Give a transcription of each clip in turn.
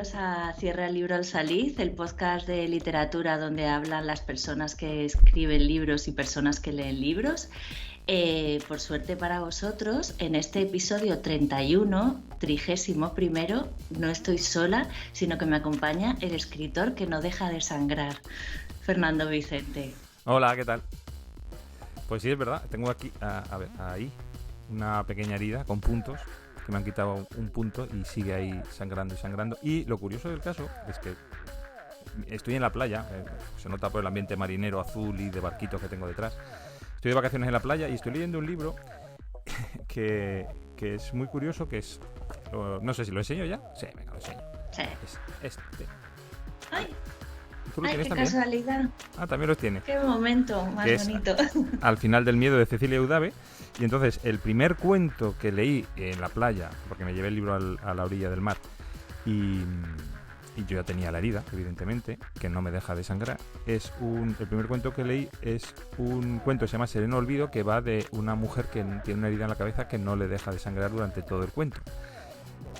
bienvenidos a Cierra el libro al Saliz, el podcast de literatura donde hablan las personas que escriben libros y personas que leen libros. Por suerte para vosotros, en este episodio 31, 31, no estoy sola, sino que me acompaña el escritor que no deja de sangrar, Fernando Vicente. Hola, ¿qué tal? Pues sí, es verdad, tengo aquí, a ver, ahí, una pequeña herida con puntos, que me han quitado un punto y sigue ahí sangrando y sangrando. Y lo curioso del caso es que estoy en la playa, se nota por el ambiente marinero azul y de barquitos que tengo detrás. Estoy de vacaciones en la playa y estoy leyendo un libro que es muy curioso, que es... no sé si lo enseño ya. Sí, venga, lo enseño. Sí. Es este. ¡Ay! ¿Tú lo ¡Ay, tienes qué también? casualidad! Ah, también los tiene. ¡Qué momento más bonito! Al final del miedo, de Cecilia Eudave. Y entonces, el primer cuento que leí en la playa, porque me llevé el libro a la orilla del mar, y yo ya tenía la herida, evidentemente, que no me deja de sangrar. El primer cuento que leí es un cuento que se llama Sereno Olvido, que va de una mujer que tiene una herida en la cabeza que no le deja de sangrar durante todo el cuento.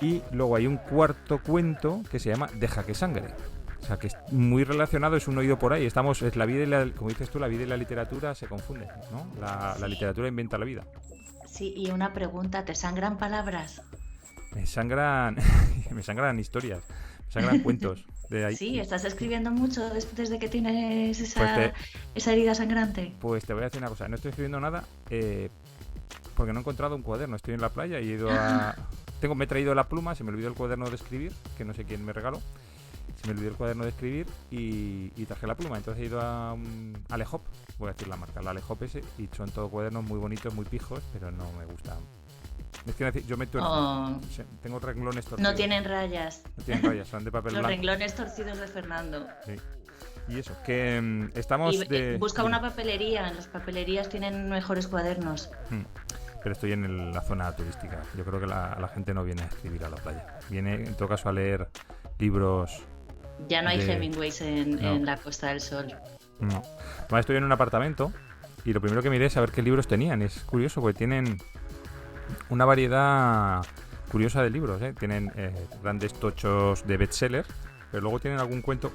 Y luego hay un cuarto cuento que se llama Deja que sangre. O sea, que es muy relacionado, es un oído por ahí. Es la vida y como dices tú, la vida y la literatura se confunden, ¿no? La literatura inventa la vida. Sí, y una pregunta, ¿te sangran palabras? Me sangran historias, me sangran cuentos de ahí. Sí, ¿estás escribiendo mucho desde que tienes Pues esa herida sangrante? Pues te voy a decir una cosa, no estoy escribiendo nada porque no he encontrado un cuaderno. Estoy en la playa y he ido a... me he traído la pluma, se me olvidó el cuaderno de escribir, que no sé quién me regaló. Se me olvidó el cuaderno de escribir y traje la pluma. Entonces he ido a Alehop, voy a decir la marca, la Alehop ese, y son todos cuadernos muy bonitos, muy pijos, pero no me gustan. Es que yo me tuerzo. Oh. Tengo renglones torcidos. No tienen rayas. No tienen rayas, son de papel Los blanco. renglones torcidos de Fernando. Sí. Y eso, que estamos busca una papelería, las papelerías tienen mejores cuadernos. Pero estoy en la zona turística. Yo creo que la gente no viene a escribir a la playa. Viene, en todo caso, a leer libros. Ya no hay Hemingways en la Costa del Sol. No. Además, estoy en un apartamento y lo primero que miré es saber qué libros tenían. Es curioso porque tienen una variedad curiosa de libros, ¿eh? Tienen grandes tochos de bestseller, pero luego tienen algún cuento,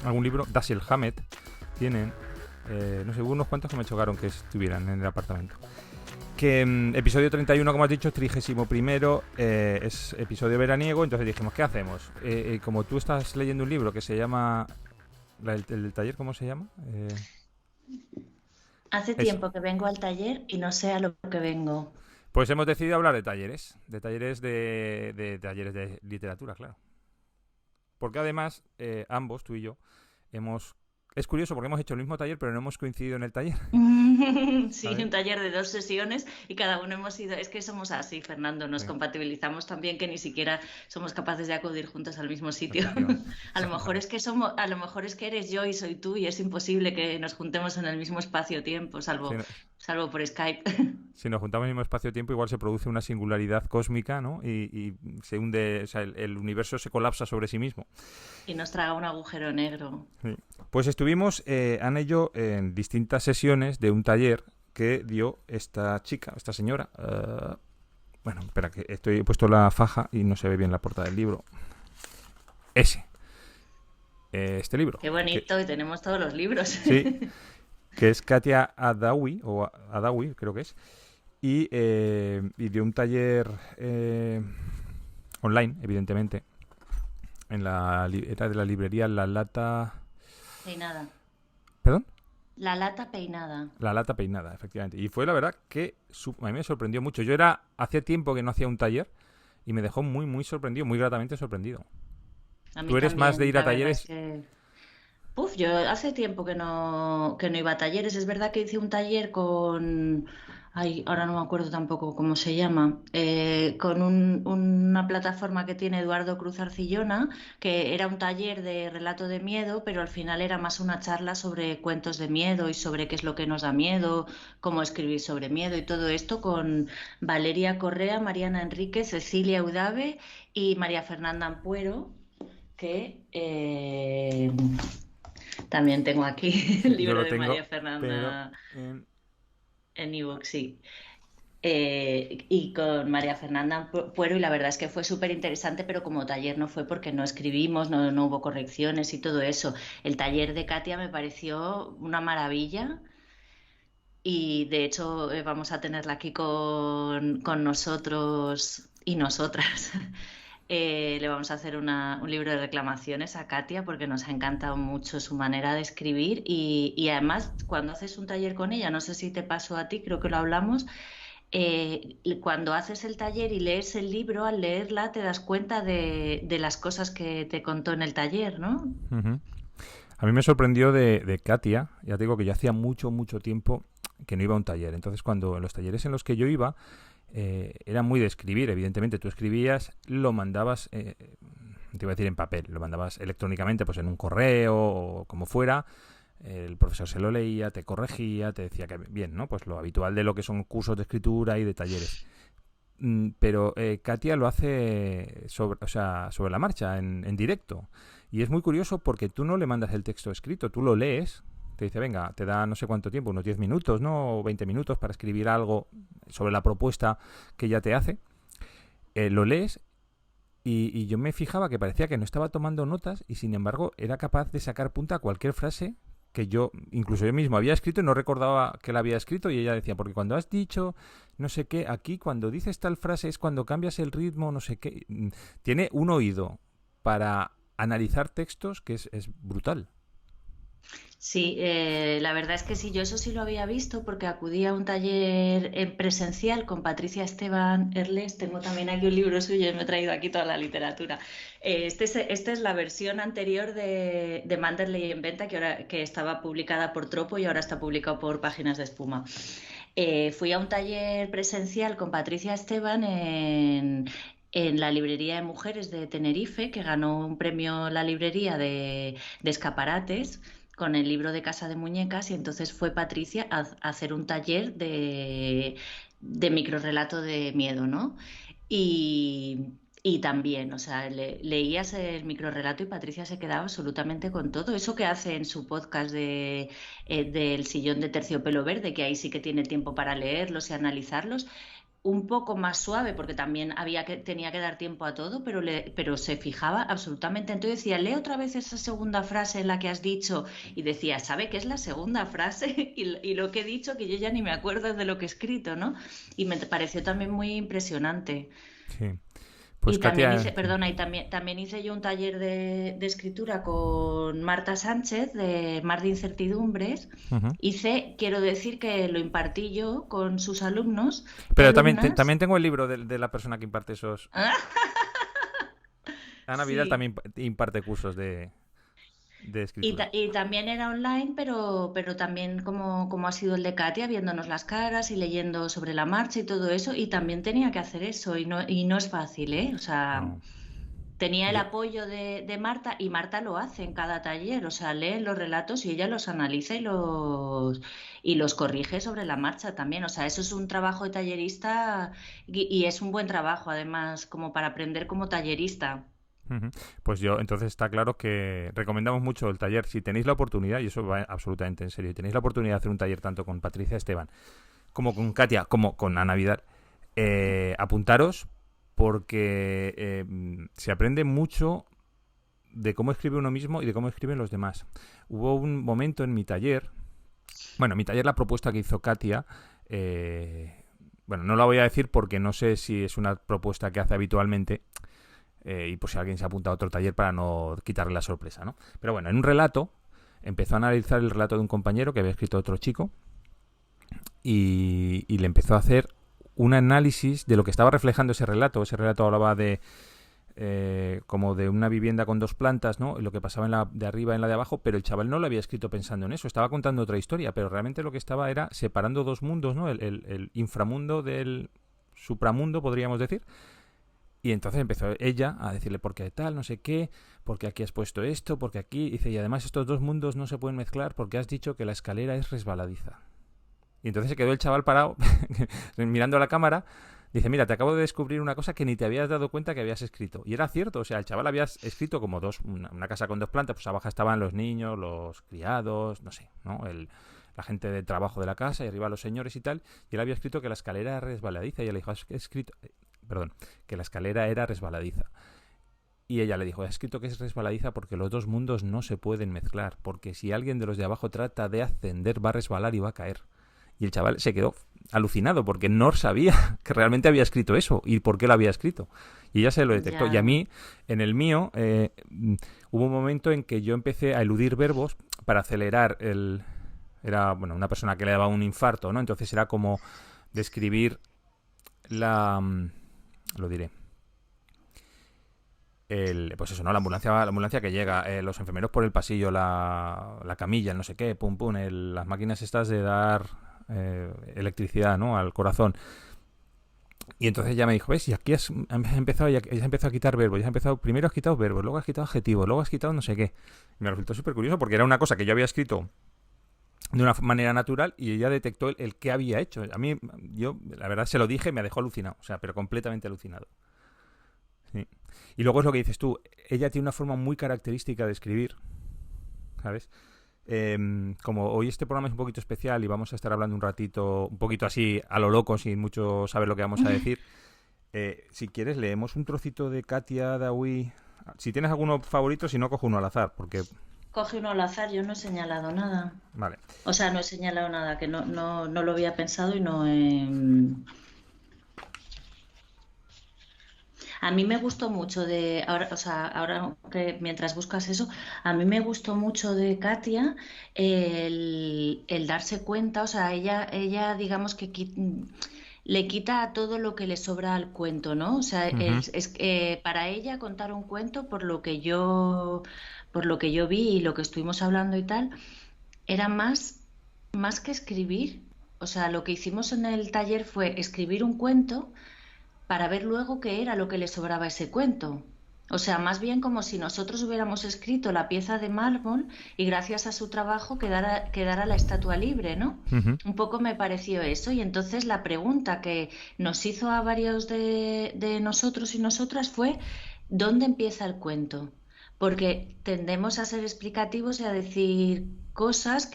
algún libro, Dashiell Hammett. Tienen, no sé, hubo unos cuantos que me chocaron que estuvieran en el apartamento. Que episodio 31, como has dicho, 31, es episodio veraniego. Entonces dijimos, ¿qué hacemos? Como tú estás leyendo un libro que se llama... ¿El taller cómo se llama? Hace tiempo que vengo al taller y no sé a lo que vengo. Pues hemos decidido hablar de talleres talleres de literatura, claro. Porque además, ambos, tú y yo, es curioso porque hemos hecho el mismo taller, pero no hemos coincidido en el taller. Sí, un taller de 2 sesiones y cada uno hemos ido... Es que somos así, Fernando, nos compatibilizamos tan bien que ni siquiera somos capaces de acudir juntos al mismo sitio. A lo mejor es que eres yo y soy tú y es imposible que nos juntemos en el mismo espacio-tiempo, salvo por Skype. Si nos juntamos en el mismo espacio-tiempo, igual se produce una singularidad cósmica, ¿no? Y se hunde, o sea, el universo se colapsa sobre sí mismo. Y nos traga un agujero negro. Sí. Pues estuvimos, Ana y yo, en distintas sesiones de un taller que dio esta chica, esta señora. Bueno, espera, que he puesto la faja y no se ve bien la portada del libro. Este libro. Qué bonito, y tenemos todos los libros. Sí, que es Katia Adawi, o Adawi, creo que es. Y dio un taller online, evidentemente. Era de la librería La Lata... Peinada. ¿Perdón? La Lata Peinada. La Lata Peinada, efectivamente. Y fue la verdad que a mí me sorprendió mucho. Hacía tiempo que no hacía un taller y me dejó muy, muy sorprendido, muy gratamente sorprendido. ¿Tú eres más de ir a talleres? Yo hace tiempo que no iba a talleres. Es verdad que hice un taller con... ahora no me acuerdo tampoco cómo se llama. Con una plataforma que tiene Eduardo Cruz Arcillona, que era un taller de relato de miedo, pero al final era más una charla sobre cuentos de miedo y sobre qué es lo que nos da miedo, cómo escribir sobre miedo y todo esto, con Valeria Correa, Mariana Enríquez, Cecilia Eudave y María Fernanda Ampuero, que... también tengo aquí el libro de María Fernanda en ebook, sí. y con María Fernanda Puero, y la verdad es que fue súper interesante, pero como taller no fue porque no escribimos, no hubo correcciones y todo eso. El taller de Katia me pareció una maravilla y de hecho vamos a tenerla aquí con nosotros y nosotras. Le vamos a hacer un libro de reclamaciones a Katia porque nos ha encantado mucho su manera de escribir y además cuando haces un taller con ella, no sé si te pasó a ti, creo que lo hablamos, cuando haces el taller y lees el libro, al leerla te das cuenta de las cosas que te contó en el taller, ¿no? Ujú. A mí me sorprendió de Katia, ya te digo que yo hacía mucho, mucho tiempo que no iba a un taller. Entonces, cuando en los talleres en los que yo iba, era muy de escribir, evidentemente. Tú escribías, lo mandabas, te iba a decir en papel, lo mandabas electrónicamente, pues en un correo o como fuera. El profesor se lo leía, te corregía, te decía que bien, ¿no? Pues lo habitual de lo que son cursos de escritura y de talleres. Pero Katia lo hace sobre, o sea, sobre la marcha, en directo. Y es muy curioso porque tú no le mandas el texto escrito, tú lo lees, te dice, venga, te da no sé cuánto tiempo, unos 10 minutos, ¿no? O 20 minutos para escribir algo sobre la propuesta que ella te hace. Lo lees y yo me fijaba que parecía que no estaba tomando notas y sin embargo era capaz de sacar punta a cualquier frase que yo, incluso yo mismo había escrito y no recordaba que la había escrito y ella decía, porque cuando has dicho no sé qué, aquí cuando dices tal frase es cuando cambias el ritmo, no sé qué. Tiene un oído para analizar textos que es brutal. Sí, la verdad es que sí, yo eso sí lo había visto porque acudí a un taller en presencial con Patricia Esteban Erles. Tengo también aquí un libro suyo y me he traído aquí toda la literatura. Esta es la versión anterior de Manderley en venta que estaba publicada por Tropo y ahora está publicado por Páginas de Espuma. Fui a un taller presencial con Patricia Esteban en la librería de mujeres de Tenerife, que ganó un premio la librería de escaparates con el libro de Casa de Muñecas y entonces fue Patricia a hacer un taller de microrrelato de miedo, ¿no? Y también, o sea, leías el microrrelato y Patricia se quedaba absolutamente con todo. Eso que hace en su podcast del sillón de terciopelo verde, que ahí sí que tiene tiempo para leerlos y analizarlos, un poco más suave, porque también tenía que dar tiempo a todo, pero se fijaba absolutamente. Entonces decía, lee otra vez esa segunda frase en la que has dicho, y decía, ¿sabe qué es la segunda frase? Y lo que he dicho, que yo ya ni me acuerdo de lo que he escrito, ¿no? Y me pareció también muy impresionante. Sí. Pues Y también Katia, hice, perdona, y también hice yo un taller de escritura con Marta Sánchez de Mar de Incertidumbres. ujú. Quiero decir que lo impartí yo con sus alumnos y Pero también, alumnas. también tengo el libro de la persona que imparte esos. Ana Vidal Sí, también imparte cursos de escritura. y también era online, pero también como ha sido el de Katia, viéndonos las caras y leyendo sobre la marcha y todo eso, y también tenía que hacer eso, y no es fácil, ¿eh? O sea, No. tenía el Yo, apoyo de Marta, y Marta lo hace en cada taller, o sea, lee los relatos y ella los analiza y los corrige sobre la marcha también, o sea, eso es un trabajo de tallerista y es un buen trabajo, además, como para aprender como tallerista. ujú. Pues yo, entonces está claro que recomendamos mucho el taller. Si tenéis la oportunidad, y eso va absolutamente en serio, y tenéis la oportunidad de hacer un taller tanto con Patricia Esteban como con Katia, como con Ana Vidal, apuntaros porque se aprende mucho de cómo escribe uno mismo y de cómo escriben los demás. Hubo un momento en mi taller, bueno, en mi taller la propuesta que hizo Katia, bueno, no la voy a decir porque no sé si es una propuesta que hace habitualmente, y por si alguien se apunta a otro taller para no quitarle la sorpresa, ¿no? Pero bueno, en un relato empezó a analizar el relato de un compañero que había escrito otro chico y le empezó a hacer un análisis de lo que estaba reflejando ese relato. Ese relato hablaba de como de una vivienda con dos plantas, ¿no? Lo que pasaba en la de arriba y en la de abajo, pero el chaval no lo había escrito pensando en eso, estaba contando otra historia, pero realmente lo que estaba era separando dos mundos, ¿no? El inframundo del supramundo, podríamos decir. Y entonces empezó ella a decirle por qué tal, no sé qué, porque aquí has puesto esto, porque aquí, dice, y además estos dos mundos no se pueden mezclar porque has dicho que la escalera es resbaladiza. Y entonces se quedó el chaval parado mirando a la cámara. Dice, mira, te acabo de descubrir una cosa que ni te habías dado cuenta que habías escrito. Y era cierto, o sea, el chaval había escrito como una casa con dos plantas, pues abajo estaban los niños, los criados, no sé, ¿no? la gente de trabajo de la casa y arriba los señores y tal, y él había escrito que la escalera era resbaladiza, y ella le dijo, has escrito, perdón, que la escalera era resbaladiza. Y ella le dijo, he escrito que es resbaladiza porque los dos mundos no se pueden mezclar, porque si alguien de los de abajo trata de ascender va a resbalar y va a caer. Y el chaval se quedó alucinado porque no sabía que realmente había escrito eso y por qué lo había escrito. Y ella se lo detectó. Ya, Y a mí, en el mío, hubo un momento en que yo empecé a eludir verbos para acelerar el... Era, bueno, una persona que le daba un infarto, ¿no? Entonces era como describir la... Lo diré. Pues eso, ¿no? La ambulancia que llega, los enfermeros por el pasillo, la camilla, el no sé qué, pum, pum, las máquinas estas de dar electricidad, ¿no? Al corazón. Y entonces ya me dijo, ¿ves? Y aquí has empezado a quitar verbos. Ya has empezado, primero has quitado verbos, luego has quitado adjetivos, luego has quitado no sé qué. Y me resultó súper curioso porque era una cosa que yo había escrito de una manera natural y ella detectó el qué había hecho. A mí, yo, la verdad, se lo dije, me dejó alucinado. O sea, pero completamente alucinado. Sí. Y luego es lo que dices tú, ella tiene una forma muy característica de escribir, ¿sabes? Como hoy este programa es un poquito especial y vamos a estar hablando un ratito, un poquito así a lo loco, sin mucho saber lo que vamos a decir, si quieres leemos un trocito de Katia Dawi. Si tienes alguno favorito, si no, cojo uno al azar, porque... coge uno al azar, yo no he señalado nada. Vale. O sea, no he señalado nada, que no lo había pensado y no he... A mí me gustó mucho de, ahora, o sea, ahora que mientras buscas eso, a mí me gustó mucho de Katia el darse cuenta, o sea, ella digamos que le quita a todo lo que le sobra al cuento, ¿no? O sea, Ujú. para ella contar un cuento, por lo que yo vi y lo que estuvimos hablando y tal, era más que escribir. O sea, lo que hicimos en el taller fue escribir un cuento para ver luego qué era lo que le sobraba a ese cuento. O sea, más bien como si nosotros hubiéramos escrito la pieza de mármol y gracias a su trabajo quedara la estatua libre, ¿no? Ujú. Un poco me pareció eso y entonces la pregunta que nos hizo a varios de nosotros y nosotras fue, ¿dónde empieza el cuento? Porque tendemos a ser explicativos y a decir cosas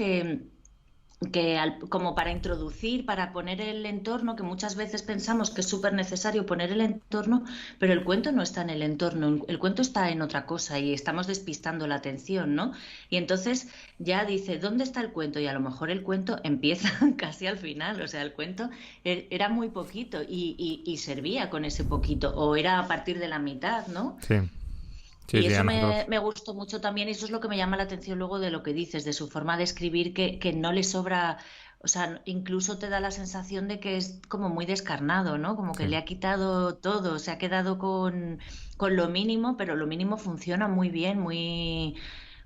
como para introducir, para poner el entorno, que muchas veces pensamos que es súper necesario poner el entorno, pero el cuento no está en el entorno, el cuento está en otra cosa y estamos despistando la atención, ¿no? Y entonces ya dice, ¿dónde está el cuento? Y a lo mejor el cuento empieza casi al final, o sea, el cuento era muy poquito y servía con ese poquito, o era a partir de la mitad, ¿no? Sí, sí, Y sí, a eso nosotros. me gustó mucho también, y eso es lo que me llama la atención luego de lo que dices, de su forma de escribir, que no le sobra, o sea, incluso te da la sensación de que es como muy descarnado, ¿no? Como que Sí. le ha quitado todo, se ha quedado con lo mínimo, pero lo mínimo funciona muy bien,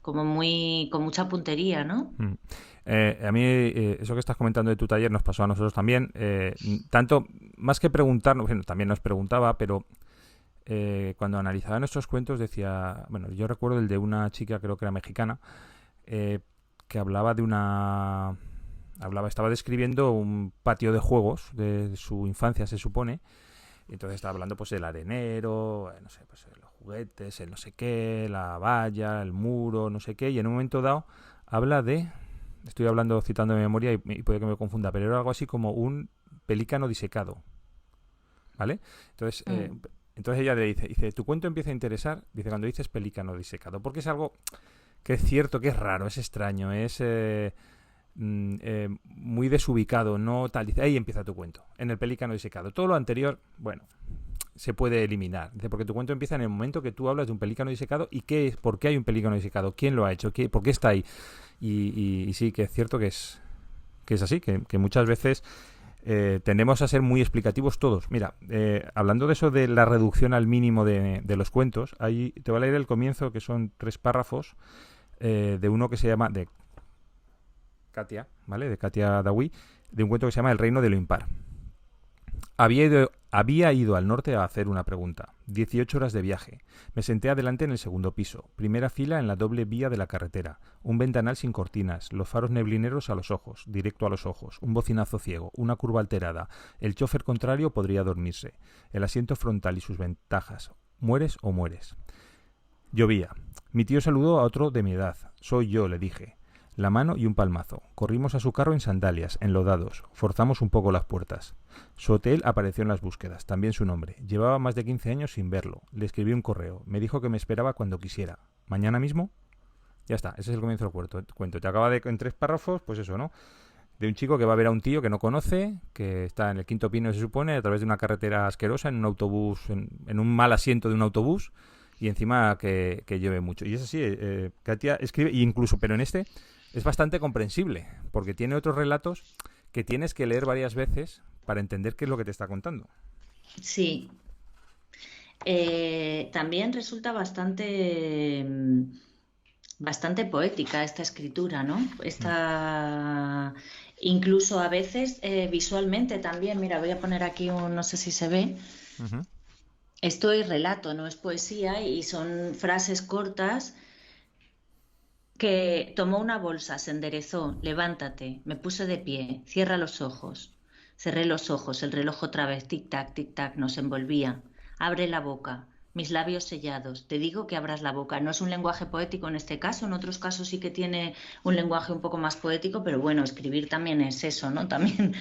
con mucha puntería, ¿no? Mm. A mí, eso que estás comentando de tu taller nos pasó a nosotros también. Tanto, más que preguntarnos, bueno, también nos preguntaba, pero cuando analizaba nuestros cuentos decía, bueno, yo recuerdo el de una chica, creo que era mexicana, eh, que hablaba estaba describiendo un patio de juegos de su infancia, se supone, y entonces estaba hablando pues del arenero, no sé, pues los juguetes, el no sé qué, la valla, el muro, no sé qué, y en un momento dado habla de, estoy hablando, citando de memoria y puede que me confunda, pero era algo así como un pelícano disecado, ¿vale? Entonces, Mm. entonces ella le dice, tu cuento empieza a interesar, dice, cuando dices pelícano disecado, porque es algo que es cierto, que es raro, es extraño, es muy desubicado, no tal, dice, ahí empieza tu cuento, en el pelícano disecado. Todo lo anterior, bueno, se puede eliminar, dice, porque tu cuento empieza en el momento que tú hablas de un pelícano disecado y por qué hay un pelícano disecado, quién lo ha hecho, por qué está ahí. Y sí, que es cierto que es así, que muchas veces tendemos a ser muy explicativos todos. Mira, hablando de eso de la reducción al mínimo de los cuentos, ahí te voy a leer el comienzo, que son 3 párrafos, de uno que se llama, de Katia, ¿vale? De Katia Dawi, de un cuento que se llama El reino de lo impar. Había ido al norte a hacer una pregunta. 18 horas de viaje. Me senté adelante en el segundo piso. Primera fila en la doble vía de la carretera. Un ventanal sin cortinas. Los faros neblineros a los ojos. Directo a los ojos. Un bocinazo ciego. Una curva alterada. El chofer contrario podría dormirse. El asiento frontal y sus ventajas. ¿Mueres o mueres? Llovía. Mi tío saludó a otro de mi edad. Soy yo, le dije. la mano y un palmazo. Corrimos a su carro en sandalias, enlodados. Forzamos un poco las puertas. Su hotel apareció en las búsquedas, también su nombre. Llevaba más de 15 años sin verlo. Le escribí un correo. Me dijo que me esperaba cuando quisiera. ¿Mañana mismo? Ya está, ese es el comienzo del cuento. Te acaba en 3 párrafos, pues eso, ¿no? De un chico que va a ver a un tío que no conoce, que está en el quinto pino, se supone, a través de una carretera asquerosa, en un autobús, en un mal asiento de un autobús, y encima que llueve mucho. Y es así, Katia escribe, y incluso, pero en este es bastante comprensible, porque tiene otros relatos que tienes que leer varias veces para entender qué es lo que te está contando. Sí. También resulta bastante poética esta escritura, ¿no? Incluso a veces visualmente también. Mira, voy a poner aquí no sé si se ve. Uh-huh. Esto es relato, no es poesía, y son frases cortas. Que tomó una bolsa, se enderezó, levántate, me puse de pie, cierra los ojos. Cerré los ojos, el reloj otra vez, tic tac, nos envolvía. Abre la boca, mis labios sellados. Te digo que abras la boca. No es un lenguaje poético en este caso, en otros casos sí que tiene un lenguaje un poco más poético, pero bueno, escribir también es eso, ¿no? También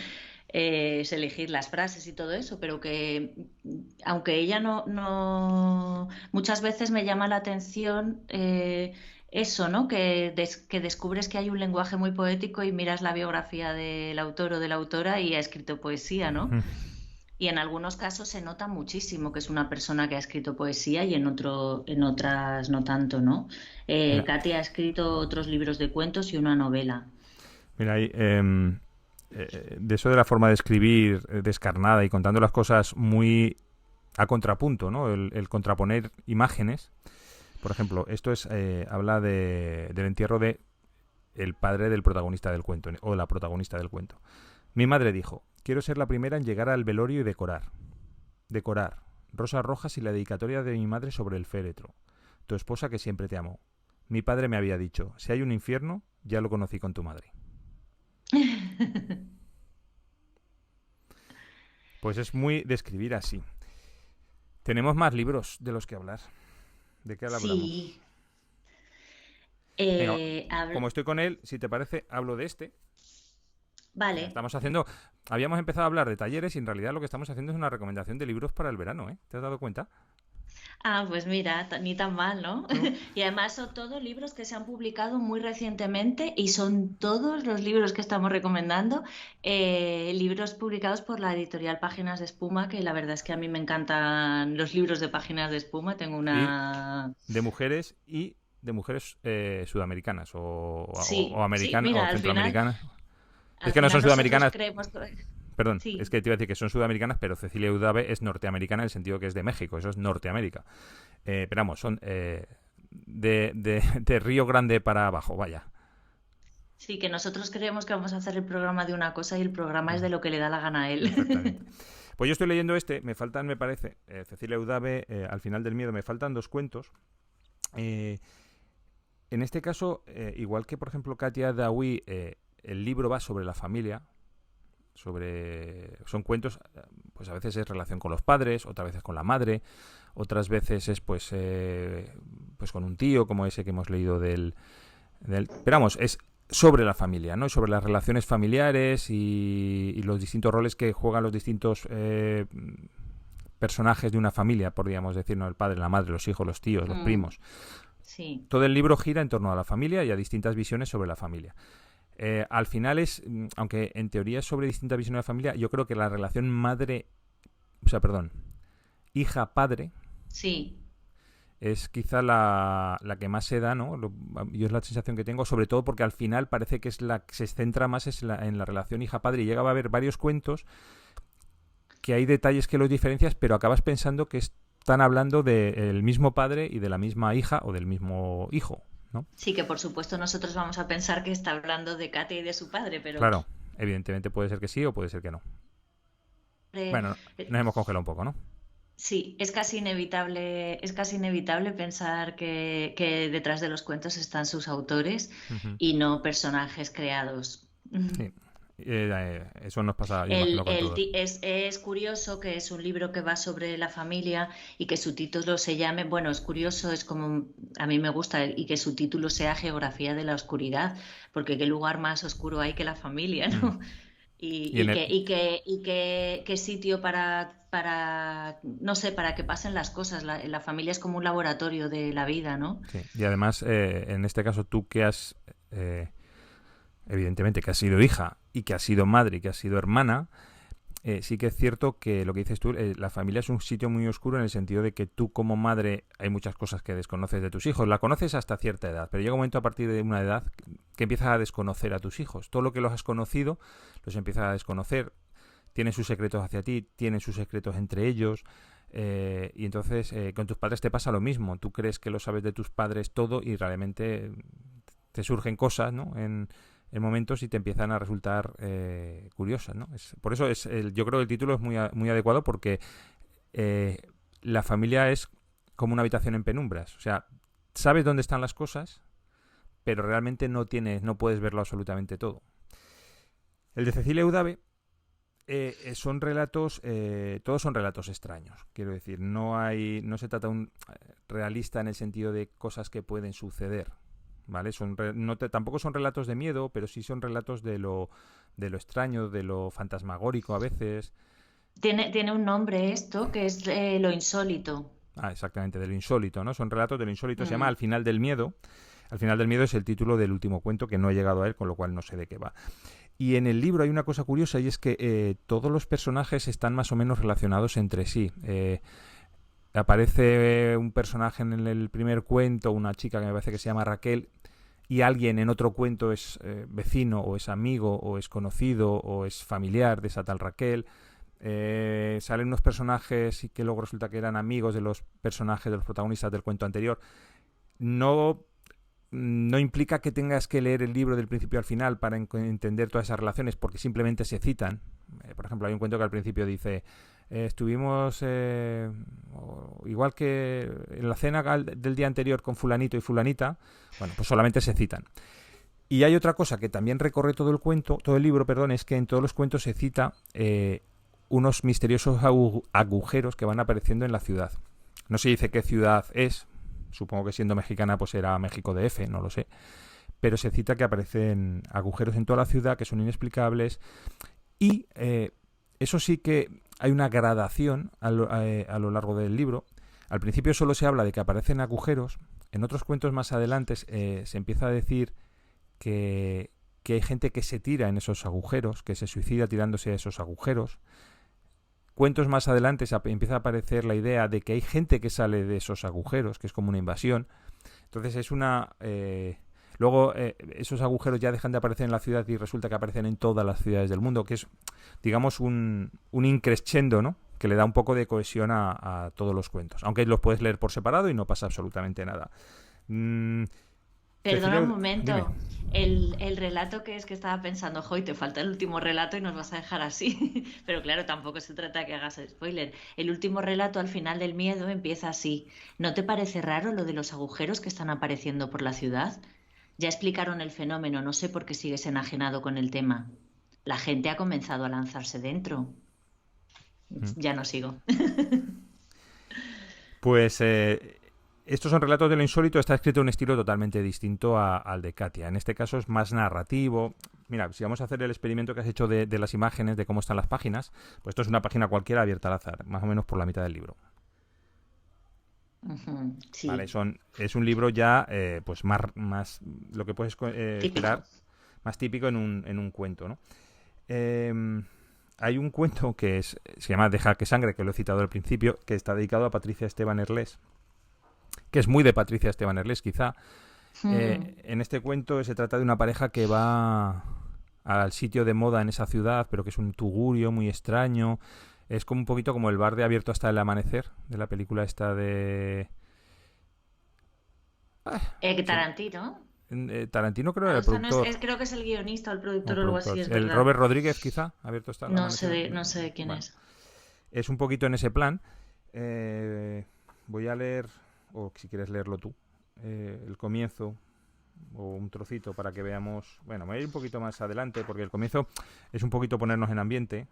es elegir las frases y todo eso, pero que aunque ella no muchas veces me llama la atención eso, ¿no? Que descubres que hay un lenguaje muy poético y miras la biografía del autor o de la autora y ha escrito poesía, ¿no? Uh-huh. Y en algunos casos se nota muchísimo que es una persona que ha escrito poesía y en otras no tanto, ¿no? Mira, Katy ha escrito otros libros de cuentos y una novela. mira ahí, de eso de la forma de escribir descarnada y contando las cosas muy a contrapunto, ¿no? El contraponer imágenes. Por ejemplo, esto habla del entierro de el padre del protagonista del cuento, o la protagonista del cuento. Mi madre dijo: quiero ser la primera en llegar al velorio y decorar, rosas rojas y la dedicatoria de mi madre sobre el féretro. Tu esposa que siempre te amó. Mi padre me había dicho: si hay un infierno, ya lo conocí con tu madre. Pues es muy de escribir así. Tenemos más libros de los que hablar. ¿De qué hablamos? Sí. Venga, Habla- como estoy con él, si te parece, hablo de este. Vale. Habíamos empezado a hablar de talleres y en realidad lo que estamos haciendo es una recomendación de libros para el verano, ¿eh? ¿Te has dado cuenta? Ah, pues mira, ni tan mal, ¿no? ¿No? Y además son todos libros que se han publicado muy recientemente y son todos los libros que estamos recomendando, libros publicados por la editorial Páginas de Espuma, que la verdad es que a mí me encantan los libros de Páginas de Espuma. Tengo Y una... de mujeres sudamericanas o Sí, sí, americanas o mira, centroamericanas. Es al que no son final nosotros sudamericanas, creemos... perdón, es Sí. que te iba a decir que son sudamericanas, pero Cecilia Udave es norteamericana en el sentido que es de México, eso es Norteamérica. Pero vamos, son de Río Grande para abajo, vaya. Sí, que nosotros creemos que vamos a hacer el programa de una cosa y el programa es de lo que le da la gana a Exactamente. él. Pues yo estoy leyendo me faltan, me parece, Cecilia Udave, Al final del miedo, me faltan 2 cuentos. Eh, en este caso, igual que por ejemplo Katia Dawi, el libro va sobre la familia, son cuentos, pues a veces es relación con los padres, otras veces con la madre, otras veces es pues con un tío, como ese que hemos leído pero vamos, es sobre la familia, ¿no? Sobre las relaciones familiares y los distintos roles que juegan los distintos personajes de una familia, podríamos decir, ¿no? El padre, la madre, los hijos, los tíos, los Mm, primos. sí. Todo el libro gira en torno a la familia y a distintas visiones sobre la familia. Al final aunque en teoría es sobre distintas visiones de la familia, yo creo que la relación hija-padre Sí. es quizá la que más se da, ¿no? Yo es la sensación que tengo, sobre todo porque al final parece que es la que se centra más en la relación hija-padre y llega a haber varios cuentos que hay detalles que los diferencias, pero acabas pensando que están hablando del mismo padre y de la misma hija o del mismo hijo, ¿no? Sí, que por supuesto nosotros vamos a pensar que está hablando de Katia y de su padre, pero Claro, evidentemente puede ser que sí o puede ser que no. eh, Bueno, eh, nos hemos congelado un poco, ¿no? sí, es casi inevitable pensar que detrás de los cuentos están sus autores Uh-huh. y no personajes creados. Sí. Eso nos pasa, yo imagino, con todos. Es curioso que es un libro que va sobre la familia y que su título se llame, bueno, es curioso, es como a mí me gusta y que su título sea Geografía de la Oscuridad, porque qué lugar más oscuro hay que la familia, Mm. ¿no? Y, Y en el, qué sitio no sé, para que pasen las cosas. La familia es como un laboratorio de la vida, ¿no? sí. Y además, en este caso, tú que has, evidentemente, que has sido hija y que has sido madre y que has sido hermana, sí que es cierto que lo que dices tú, la familia es un sitio muy oscuro en el sentido de que tú como madre hay muchas cosas que desconoces de tus hijos. La conoces hasta cierta edad, pero llega un momento a partir de una edad que empiezas a desconocer a tus hijos. Todo lo que los has conocido los empiezas a desconocer. Tienen sus secretos hacia ti, tienen sus secretos entre ellos. Y entonces con tus padres te pasa lo mismo. Tú crees que lo sabes de tus padres todo y realmente te surgen cosas, ¿no? En momentos y te empiezan a resultar curiosas, ¿no? Por eso yo creo que el título es muy adecuado porque eh, la familia es como una habitación en penumbras. O sea, sabes dónde están las cosas, pero realmente no puedes verlo absolutamente todo. El de Cecilia Eudave son relatos, todos son relatos extraños, quiero decir, no se trata de un realista en el sentido de cosas que pueden suceder, ¿vale? Tampoco son relatos de miedo, pero sí son relatos de lo extraño, de lo fantasmagórico a veces. Tiene un nombre esto, que es lo insólito. Exactamente, de lo insólito, ¿no? Son relatos de lo insólito, se llama Mm. Al final del miedo. Al final del miedo es el título del último cuento, que no he llegado a él, con lo cual no sé de qué va. Y en el libro hay una cosa curiosa y es que todos los personajes están más o menos relacionados entre sí. Aparece un personaje en el primer cuento, una chica que me parece que se llama Raquel, y alguien en otro cuento es vecino o es amigo o es conocido o es familiar de esa tal Raquel. Salen unos personajes y que luego resulta que eran amigos de los personajes, de los protagonistas del cuento anterior. No implica que tengas que leer el libro del principio al final para entender todas esas relaciones, porque simplemente se citan. Por ejemplo, hay un cuento que al principio dice estuvimos igual que en la cena del día anterior con fulanito y fulanita. Bueno, pues solamente se citan. Y hay otra cosa que también recorre todo el libro, perdón, es que en todos los cuentos se cita unos misteriosos agujeros que van apareciendo en la ciudad. No se dice qué ciudad es, supongo que siendo mexicana pues era México DF, no lo sé, pero se cita que aparecen agujeros en toda la ciudad que son inexplicables y eso sí que hay una gradación a lo largo del libro. Al principio solo se habla de que aparecen agujeros, en otros cuentos más adelante se empieza a decir que hay gente que se tira en esos agujeros, que se suicida tirándose a esos agujeros. Cuentos más adelante empieza a aparecer la idea de que hay gente que sale de esos agujeros, que es como una invasión. Entonces es una... luego esos agujeros ya dejan de aparecer en la ciudad y resulta que aparecen en todas las ciudades del mundo, que es, digamos, un increscendo, ¿no? Que le da un poco de cohesión a todos los cuentos. Aunque los puedes leer por separado y no pasa absolutamente nada. Perdona un Dime. momento. El relato que es que estaba pensando, hoy te falta el último relato y nos vas a dejar así. Pero claro, tampoco se trata de que hagas spoiler. El último relato al final del miedo empieza así. ¿No te parece raro lo de los agujeros que están apareciendo por la ciudad? Ya explicaron el fenómeno, no sé por qué sigues enajenado con el tema. La gente ha comenzado a lanzarse dentro. Mm. Ya no sigo. Pues estos son relatos de lo insólito, está escrito en un estilo totalmente distinto al de Katia. En este caso es más narrativo. Mira, si vamos a hacer el experimento que has hecho de las imágenes, de cómo están las páginas, pues esto es una página cualquiera abierta al azar, más o menos por la mitad del libro. Vale, Sí, es un libro ya, pues más lo que puedes típico. esperar, más típico en un cuento, ¿no? Hay un cuento que se llama Deja que sangre, que lo he citado al principio, que está dedicado a Patricia Esteban Erlés, que es muy de Patricia Esteban Erlés, quizá. En este cuento se trata de una pareja que va al sitio de moda en esa ciudad, pero que es un tugurio muy extraño. Es como un poquito como el bar de Abierto hasta el amanecer, de la película esta de... Tarantino. Tarantino creo Ah, era el o sea, no productor. creo que es el guionista o el O productor o algo productor. así, es El verdad. Robert Rodríguez quizá, Abierto hasta el amanecer. No sé de quién Bueno, es. es un poquito en ese plan. Voy a leer, o si quieres leerlo tú, el comienzo o un trocito para que veamos. Bueno, me voy a ir un poquito más adelante porque el comienzo es un poquito ponernos en ambiente.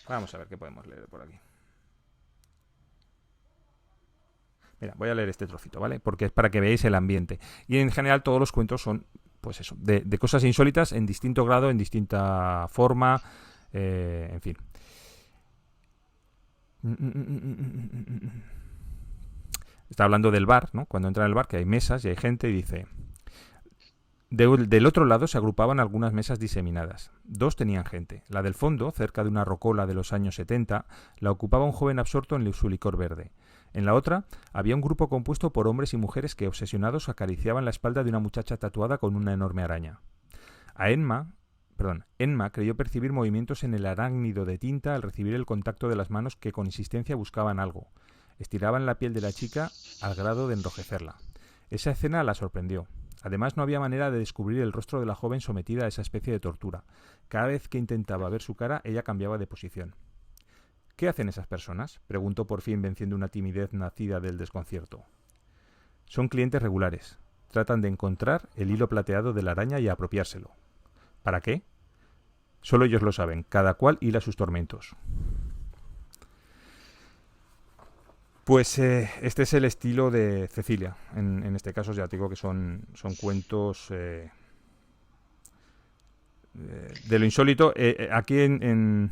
Vamos a ver qué podemos leer por aquí. Mira, voy a leer este trocito, ¿vale? Porque es para que veáis el ambiente. Y en general todos los cuentos son, pues eso, de cosas insólitas en distinto grado, en distinta forma, en fin. Está hablando del bar, ¿no? Cuando entra en el bar, que hay mesas y hay gente, y dice... Del otro lado se agrupaban algunas mesas diseminadas. Dos tenían gente. La del fondo, cerca de una rocola de los años 70, la ocupaba un joven absorto en su licor verde. En la otra había un grupo compuesto por hombres y mujeres que, obsesionados, acariciaban la espalda de una muchacha tatuada con una enorme araña. Enma creyó percibir movimientos en el arácnido de tinta al recibir el contacto de las manos que con insistencia buscaban algo. Estiraban la piel de la chica al grado de enrojecerla. Esa escena la sorprendió. Además, no había manera de descubrir el rostro de la joven sometida a esa especie de tortura. Cada vez que intentaba ver su cara, ella cambiaba de posición. ¿Qué hacen esas personas?, preguntó por fin, venciendo una timidez nacida del desconcierto. Son clientes regulares. Tratan de encontrar el hilo plateado de la araña y apropiárselo. ¿Para qué? Solo ellos lo saben. Cada cual hila sus tormentos. Pues este es el estilo de Cecilia. En este caso ya te digo que son cuentos de lo insólito. Aquí en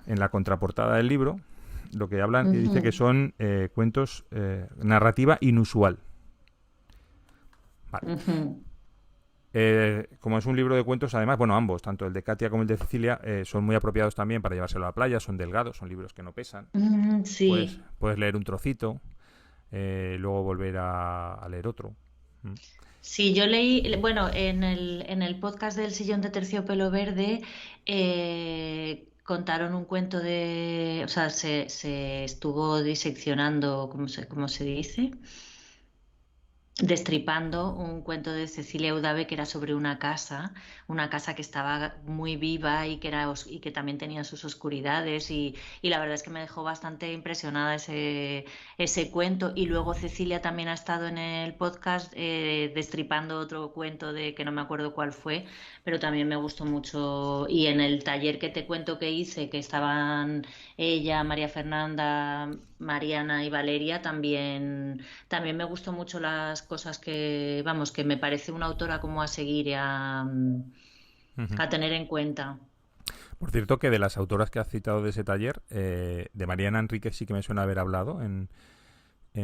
la contraportada del libro lo que hablan dice que son cuentos narrativa inusual. Vale. Como es un libro de cuentos, además, bueno, ambos, tanto el de Katia como el de Cecilia, son muy apropiados también para llevárselo a la playa, son delgados, son libros que no pesan. Sí. Puedes leer un trocito, luego volver a leer otro. Sí, yo leí, bueno, en el podcast del Sillón de Terciopelo Verde contaron un cuento o sea, se estuvo diseccionando, ¿cómo se dice? Destripando un cuento de Cecilia Udave que era sobre una casa que estaba muy viva y y que también tenía sus oscuridades y la verdad es que me dejó bastante impresionada ese cuento. Y luego Cecilia también ha estado en el podcast destripando otro cuento que no me acuerdo cuál fue, pero también me gustó mucho. Y en el taller que te cuento que hice, que estaban ella, María Fernanda, Mariana y Valeria, también me gustó mucho las cosas que me parece una autora como a seguir y a tener en cuenta. Por cierto, que de las autoras que has citado de ese taller, de Mariana Enríquez sí que me suena haber hablado en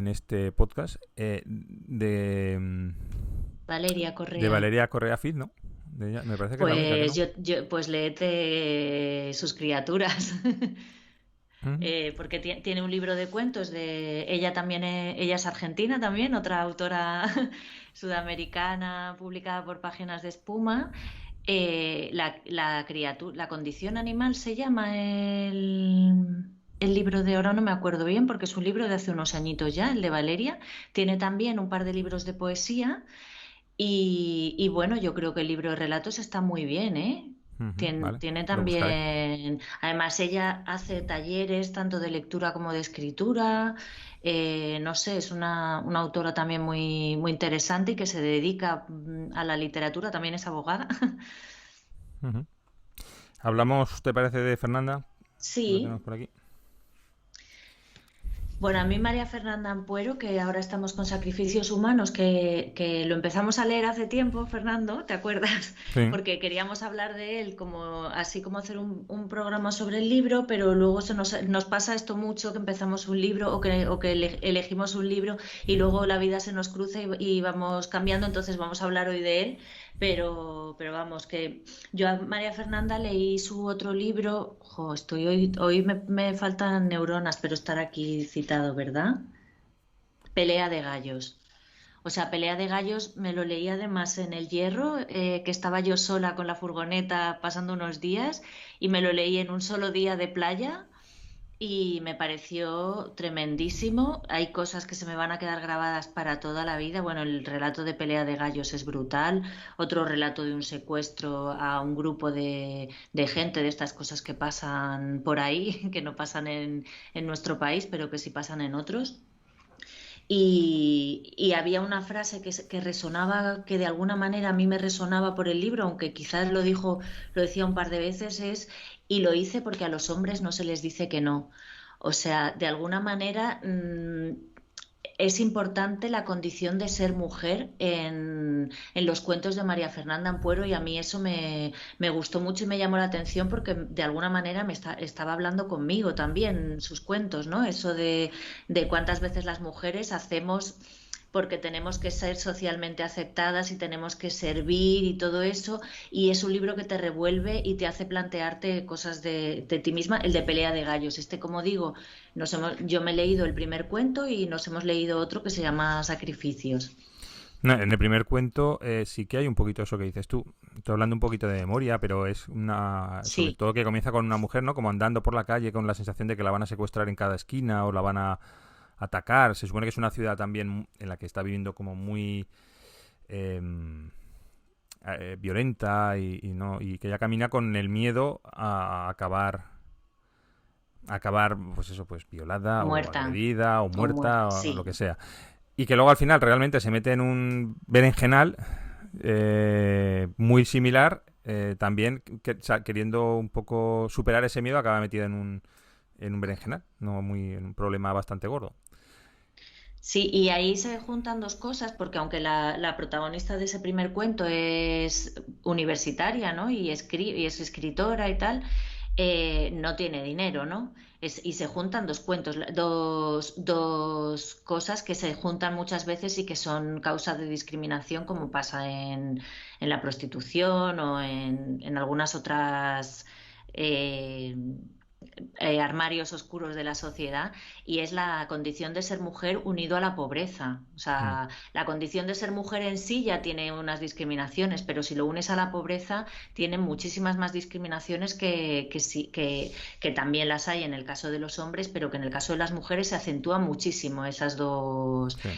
este podcast, de Valeria Correa. De Valeria Correa Fid, ¿no? De ella, me parece que pues es la única, ¿no? pues léete Sus criaturas. Porque tiene un libro de cuentos ella también ella es argentina también, otra autora sudamericana publicada por Páginas de Espuma. La condición animal se llama el libro de oro, no me acuerdo bien porque es un libro de hace unos añitos ya, el de Valeria. Tiene también un par de libros de poesía y bueno, yo creo que el libro de relatos está muy bien, ¿eh? Vale, Tiene lo buscaré. también, además ella hace talleres tanto de lectura como de escritura, no sé, es una autora también muy, muy interesante y que se dedica a la literatura, también es abogada. Hablamos, ¿te parece, de Fernanda? Lo tenemos Sí. por aquí. Bueno, a mí María Fernanda Ampuero, que ahora estamos con Sacrificios Humanos, que lo empezamos a leer hace tiempo, Fernando, ¿te acuerdas? Sí. Porque queríamos hablar de él, así como hacer un programa sobre el libro, pero luego nos pasa esto mucho, que empezamos un libro o que elegimos un libro y luego la vida se nos cruza y vamos cambiando, entonces vamos a hablar hoy de él. Pero vamos, que yo a María Fernanda leí su otro libro, hoy me faltan neuronas, pero estar aquí citado, ¿verdad? Pelea de gallos. O sea, Pelea de gallos me lo leí además en El Hierro, que estaba yo sola con la furgoneta pasando unos días y me lo leí en un solo día de playa y me pareció tremendísimo. Hay cosas que se me van a quedar grabadas para toda la vida. Bueno, el relato de Pelea de Gallos es brutal. Otro relato de un secuestro a un grupo de gente, de estas cosas que pasan por ahí, que no pasan en nuestro país, pero que sí pasan en otros. Y había una frase que resonaba, que de alguna manera a mí me resonaba por el libro, aunque quizás lo decía un par de veces, y lo hice porque a los hombres no se les dice que no. O sea, de alguna manera es importante la condición de ser mujer en los cuentos de María Fernanda Ampuero, y a mí eso me gustó mucho y me llamó la atención porque de alguna manera estaba hablando conmigo también sus cuentos, ¿no? Eso de cuántas veces las mujeres hacemos porque tenemos que ser socialmente aceptadas y tenemos que servir y todo eso, y es un libro que te revuelve y te hace plantearte cosas de ti misma. El de Pelea de Gallos, como digo, yo me he leído el primer cuento y nos hemos leído otro que se llama Sacrificios. No, en el primer cuento sí que hay un poquito eso que dices tú. Estoy hablando un poquito de memoria, pero es una... Sobre Sí, todo que comienza con una mujer, ¿no? Como andando por la calle con la sensación de que la van a secuestrar en cada esquina o la van a atacar. Se supone que es una ciudad también en la que está viviendo como muy... violenta no y que ella camina con el miedo a acabar pues eso, pues violada o muerta agredida o o muerta, muerta o lo sí. que sea, y que luego al final realmente se mete en un berenjenal muy similar, también queriendo un poco superar ese miedo acaba metida en un berenjenal, no muy en un problema bastante gordo. Sí, y ahí se juntan dos cosas, porque aunque la protagonista de ese primer cuento es universitaria, ¿no? Y es escritora y tal, no tiene dinero, ¿no? Y se juntan dos cuentos, dos cosas que se juntan muchas veces y que son causa de discriminación, como pasa en la prostitución o en algunas otras eh, armarios oscuros de la sociedad, y es la condición de ser mujer unido a la pobreza. O Mm. sea, la condición de ser mujer en sí ya tiene unas discriminaciones, pero si lo unes a la pobreza, tiene muchísimas más discriminaciones que también las hay en el caso de los hombres, pero que en el caso de las mujeres se acentúan muchísimo esas dos. Sí.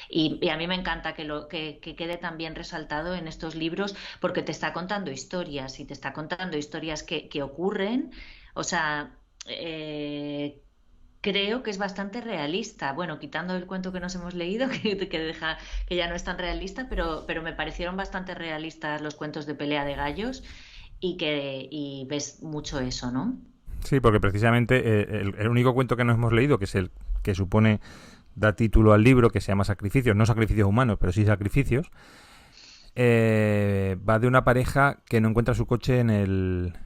Y a mí me encanta que quede también resaltado en estos libros, porque te está contando historias y te está contando historias que ocurren. O sea, eh, creo que es bastante realista. Bueno, quitando el cuento que nos hemos leído, que ya no es tan realista, pero me parecieron bastante realistas los cuentos de Pelea de Gallos, y ves mucho eso, ¿no? Sí, porque precisamente el único cuento que no hemos leído, que es el que supone da título al libro, que se llama Sacrificios, no sacrificios humanos, pero sí sacrificios, va de una pareja que no encuentra su coche en el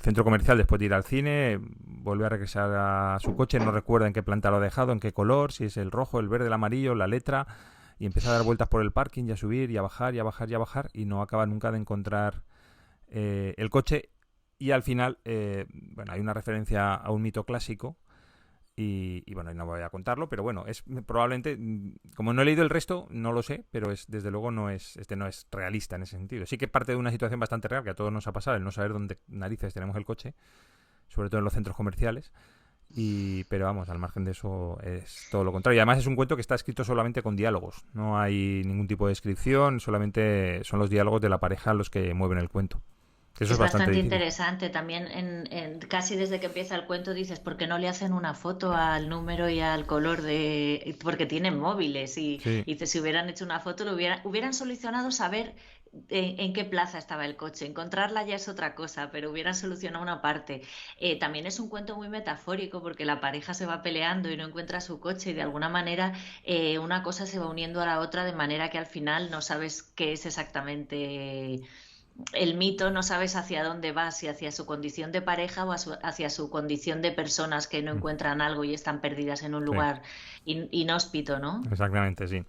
centro comercial después de ir al cine, vuelve a regresar a su coche, no recuerda en qué planta lo ha dejado, en qué color, si es el rojo, el verde, el amarillo, la letra, y empieza a dar vueltas por el parking y a subir y a bajar y a bajar y a bajar, y no acaba nunca de encontrar el coche. Y al final, bueno, hay una referencia a un mito clásico y bueno, no voy a contarlo, pero bueno, es probablemente, como no he leído el resto, no lo sé, pero es desde luego no es realista en ese sentido. Sí que parte de una situación bastante real que a todos nos ha pasado, el no saber dónde narices tenemos el coche, sobre todo en los centros comerciales. Pero vamos, al margen de eso es todo lo contrario. Y además es un cuento que está escrito solamente con diálogos. No hay ningún tipo de descripción, solamente son los diálogos de la pareja los que mueven el cuento. Eso es Es bastante bastante difícil. interesante. También casi desde que empieza el cuento dices, ¿por qué no le hacen una foto al número y al color de...? Porque tienen móviles, Sí, y si hubieran hecho una foto, hubieran solucionado saber en qué plaza estaba el coche. Encontrarla ya es otra cosa, pero hubieran solucionado una parte. También es un cuento muy metafórico, porque la pareja se va peleando y no encuentra su coche, y de alguna manera una cosa se va uniendo a la otra, de manera que al final no sabes qué es exactamente el mito, no sabes hacia dónde va, si hacia su condición de pareja o hacia su condición de personas que no mm, encuentran algo y están perdidas en un sí, lugar inhóspito, ¿no? exactamente, sí.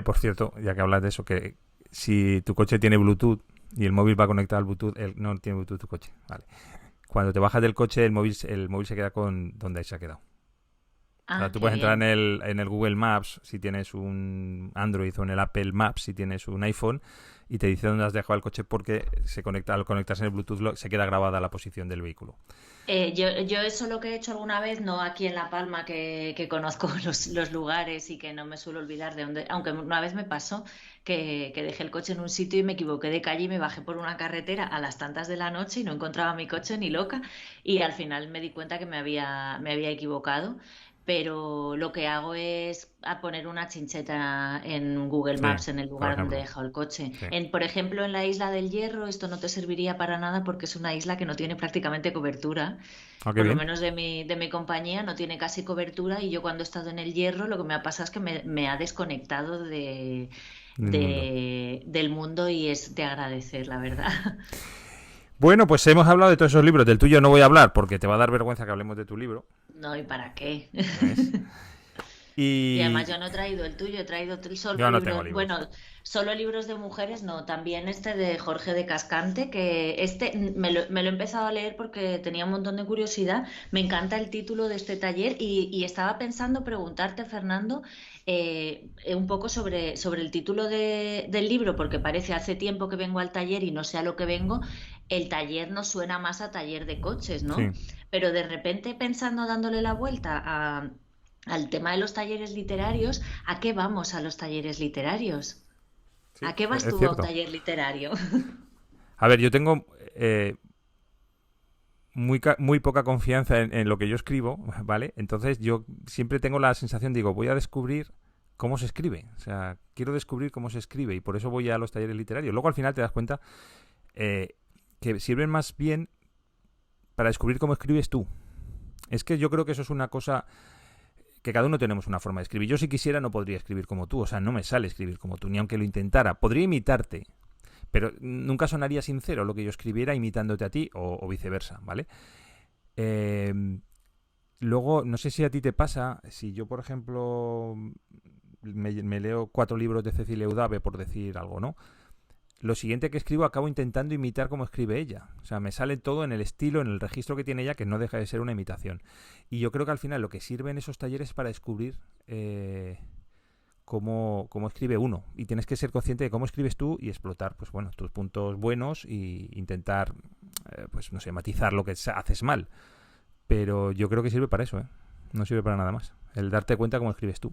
Por cierto, ya que hablas de eso, que si tu coche tiene Bluetooth y el móvil va conectado al Bluetooth, no tiene Bluetooth tu coche, vale. Cuando te bajas del coche, el móvil se queda con donde se ha quedado. O sea, Ah, tú qué puedes entrar bien. en el Google Maps si tienes un Android o en el Apple Maps si tienes un iPhone y te dice dónde has dejado el coche porque se conecta, al conectarse en el Bluetooth se queda grabada la posición del vehículo. Yo eso lo que he hecho alguna vez, no aquí en La Palma, que conozco los lugares y que no me suelo olvidar de dónde, aunque una vez me pasó que dejé el coche en un sitio y me equivoqué de calle y me bajé por una carretera a las tantas de la noche y no encontraba mi coche ni loca y al final me di cuenta que me había equivocado. Pero lo que hago es a poner una chincheta en Google Sí, Maps en el por lugar donde he ejemplo. dejado el coche. Sí. Por ejemplo, en la isla del Hierro esto no te serviría para nada porque es una isla que no tiene prácticamente cobertura, Ah, qué por lo bien. menos de mi compañía, no tiene casi cobertura y yo cuando he estado en el Hierro lo que me ha pasado es que me ha desconectado Del mundo. del mundo y es de agradecer, la verdad. Bueno, pues hemos hablado de todos esos libros. Del tuyo no voy a hablar porque te va a dar vergüenza que hablemos de tu libro. No, ¿y para qué? ¿Ves? Y además yo Y no he traído el tuyo, he traído solo yo no tengo libros, libros. bueno, solo libros de mujeres, no, también este de Jorge de Cascante, que me lo he empezado a leer porque tenía un montón de curiosidad, me encanta el título de este taller y estaba pensando preguntarte, Fernando, un poco sobre el título del libro, porque parece hace tiempo que vengo al taller y no sé a lo que vengo, el taller no suena más a taller de coches, ¿no? Sí, Pero de repente pensando, dándole la vuelta al tema de los talleres literarios, ¿a qué vamos a los talleres literarios? sí, ¿A qué vas es tú a un cierto. taller literario? A ver, yo tengo muy poca confianza en lo que yo escribo, ¿vale? Entonces yo siempre tengo la sensación, digo, voy a descubrir cómo se escribe. O sea, quiero descubrir cómo se escribe y por eso voy a los talleres literarios. Luego al final te das cuenta eh, que sirven más bien para descubrir cómo escribes tú. Es que yo creo que eso es una cosa que cada uno tenemos una forma de escribir. Yo si quisiera no podría escribir como tú, o sea, no me sale escribir como tú, ni aunque lo intentara. Podría imitarte, pero nunca sonaría sincero lo que yo escribiera imitándote a ti o viceversa, ¿vale? Eh, Luego, no sé si a ti te pasa, si yo, por ejemplo, me leo 4 libros de Cecilia Eudave, por decir algo, ¿no? Lo siguiente que escribo acabo intentando imitar cómo escribe ella. O sea, me sale todo en el estilo, en el registro que tiene ella, que no deja de ser una imitación. Y yo creo que al final lo que sirve en esos talleres es para descubrir cómo escribe uno. Y tienes que ser consciente de cómo escribes tú y explotar, pues bueno, tus puntos buenos y intentar, pues no sé, matizar lo que haces mal. Pero yo creo que sirve para eso, ¿eh? No sirve para nada más. El darte cuenta cómo escribes tú.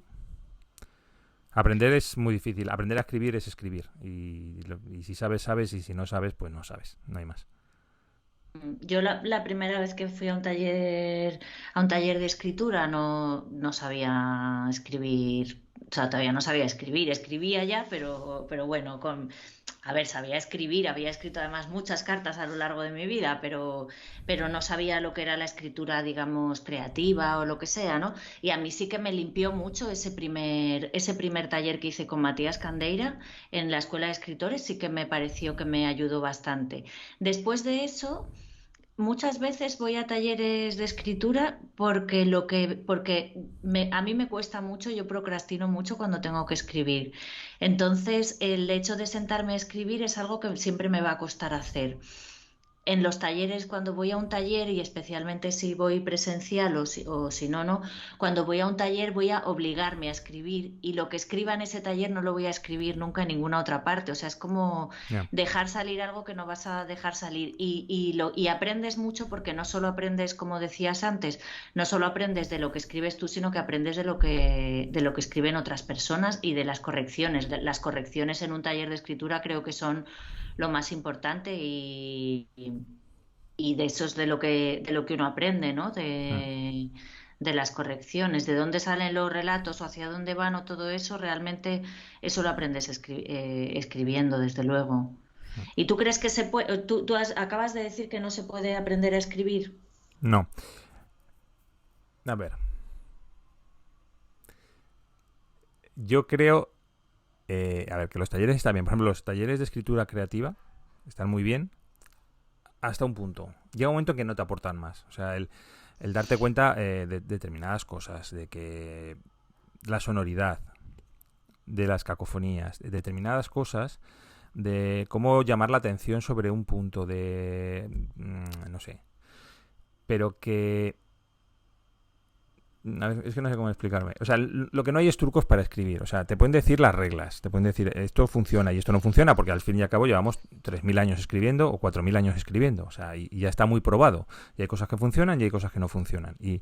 Aprender es muy difícil. Aprender a escribir es escribir. Y si sabes, sabes. Y si no sabes, pues no sabes. No hay más. Yo la primera vez que fui a un taller de escritura no sabía escribir, o sea, todavía no sabía escribir, escribía ya, pero bueno, a ver, sabía escribir, había escrito además muchas cartas a lo largo de mi vida, pero no sabía lo que era la escritura, digamos, creativa o lo que sea, ¿no? Y a mí sí que me limpió mucho ese primer taller que hice con Matías Candeira en la Escuela de Escritores, sí que me pareció que me ayudó bastante. Después de eso, muchas veces voy a talleres de escritura porque a mí me cuesta mucho, yo procrastino mucho cuando tengo que escribir. Entonces, el hecho de sentarme a escribir es algo que siempre me va a costar hacer. En los talleres, cuando voy a un taller, y especialmente si voy presencial o si no, no, cuando voy a un taller voy a obligarme a escribir y lo que escriba en ese taller no lo voy a escribir nunca en ninguna otra parte. O sea, es como Yeah. dejar salir algo que no vas a dejar salir y aprendes mucho porque no solo aprendes, como decías antes, no solo aprendes de lo que escribes tú, sino que aprendes de lo que escriben otras personas y de las correcciones. Las correcciones en un taller de escritura creo que son lo más importante y de eso es de lo que uno aprende, ¿no? Mm. De las correcciones, de dónde salen los relatos o hacia dónde van o todo eso, realmente eso lo aprendes escribiendo, desde luego. ¿Y tú crees que se puede, tú acabas de decir que no se puede aprender a escribir? No. A ver. Yo creo. A ver, que los talleres están bien. Por ejemplo, los talleres de escritura creativa están muy bien hasta un punto. Llega un momento en que no te aportan más. O sea, el darte cuenta de determinadas cosas, de que la sonoridad, de las cacofonías, de determinadas cosas, de cómo llamar la atención sobre un punto, no sé, pero que Es que no sé cómo explicarme. O sea, lo que no hay es trucos para escribir. O sea, te pueden decir las reglas. Te pueden decir esto funciona y esto no funciona porque al fin y al cabo llevamos 3.000 años escribiendo o 4.000 años escribiendo. O sea, y ya está muy probado. Y hay cosas que funcionan y hay cosas que no funcionan. Y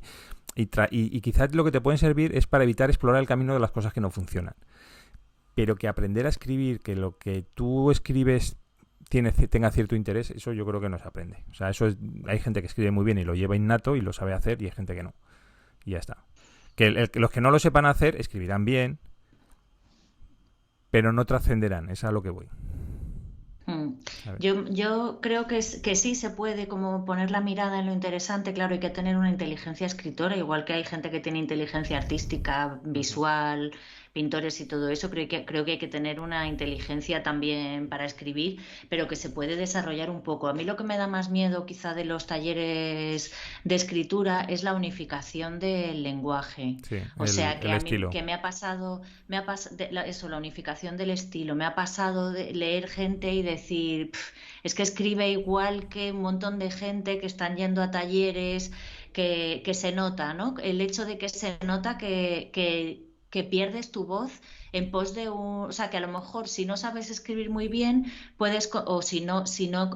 quizás lo que te pueden servir es para evitar explorar el camino de las cosas que no funcionan. Pero que aprender a escribir, que lo que tú escribes tenga cierto interés, eso yo creo que no se aprende. O sea, hay gente que escribe muy bien y lo lleva innato y lo sabe hacer y hay gente que no. Y ya está. Que los que no lo sepan hacer escribirán bien, pero no trascenderán. Es a lo que voy. Yo creo que sí se puede como poner la mirada en lo interesante. Claro, hay que tener una inteligencia escritora, igual que hay gente que tiene inteligencia artística, visual, pintores y todo eso. Creo que hay que tener una inteligencia también para escribir, pero que se puede desarrollar un poco. A mí lo que me da más miedo quizá de los talleres de escritura es la unificación del lenguaje. Sí, O sea, que el a mí estilo. que eso, la unificación del estilo. Me ha pasado de leer gente y decir, es que escribe igual que un montón de gente que están yendo a talleres, que se nota, ¿no? El hecho de que se nota que pierdes tu voz en pos de un, o sea, que a lo mejor si no sabes escribir muy bien, o si no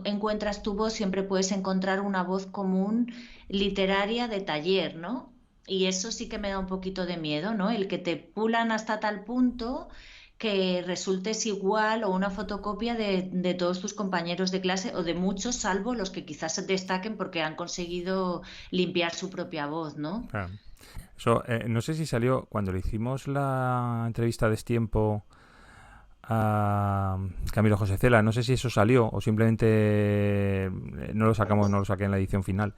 encuentras tu voz, siempre puedes encontrar una voz común literaria de taller, ¿no? Y eso sí que me da un poquito de miedo, ¿no? El que te pulan hasta tal punto que resultes igual o una fotocopia de todos tus compañeros de clase o de muchos, salvo los que quizás se destaquen porque han conseguido limpiar su propia voz, ¿no? Claro. Eso, no sé si salió cuando le hicimos la entrevista de Destiempo a Camilo José Cela. No sé si eso salió o simplemente no lo saqué en la edición final.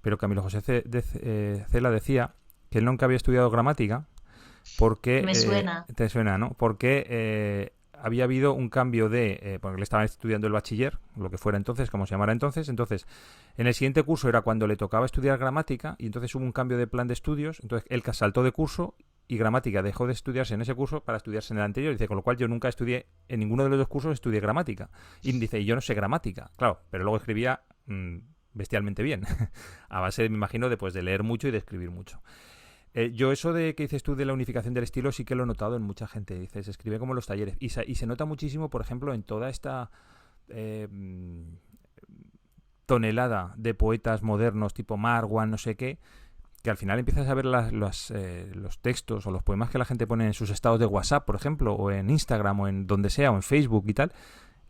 Pero Camilo José Cela decía que él nunca había estudiado gramática porque Me suena. te suena, ¿no? Porque había habido un cambio porque le estaban estudiando el bachiller, lo que fuera entonces, como se llamara entonces. Entonces, en el siguiente curso era cuando le tocaba estudiar gramática y entonces hubo un cambio de plan de estudios. Entonces, él saltó de curso y gramática dejó de estudiarse en ese curso para estudiarse en el anterior. Dice, con lo cual yo nunca estudié, en ninguno de los dos cursos estudié gramática. Y dice, y yo no sé gramática. Claro, pero luego escribía bestialmente bien. A base, me imagino, de leer mucho y de escribir mucho. Yo eso de que dices tú de la unificación del estilo sí que lo he notado en mucha gente. Dices, escribe como los talleres. Y se nota muchísimo, por ejemplo, en toda esta tonelada de poetas modernos tipo Marwan, no sé qué, que al final empiezas a ver los textos o los poemas que la gente pone en sus estados de WhatsApp, por ejemplo, o en Instagram, o en donde sea, o en Facebook y tal.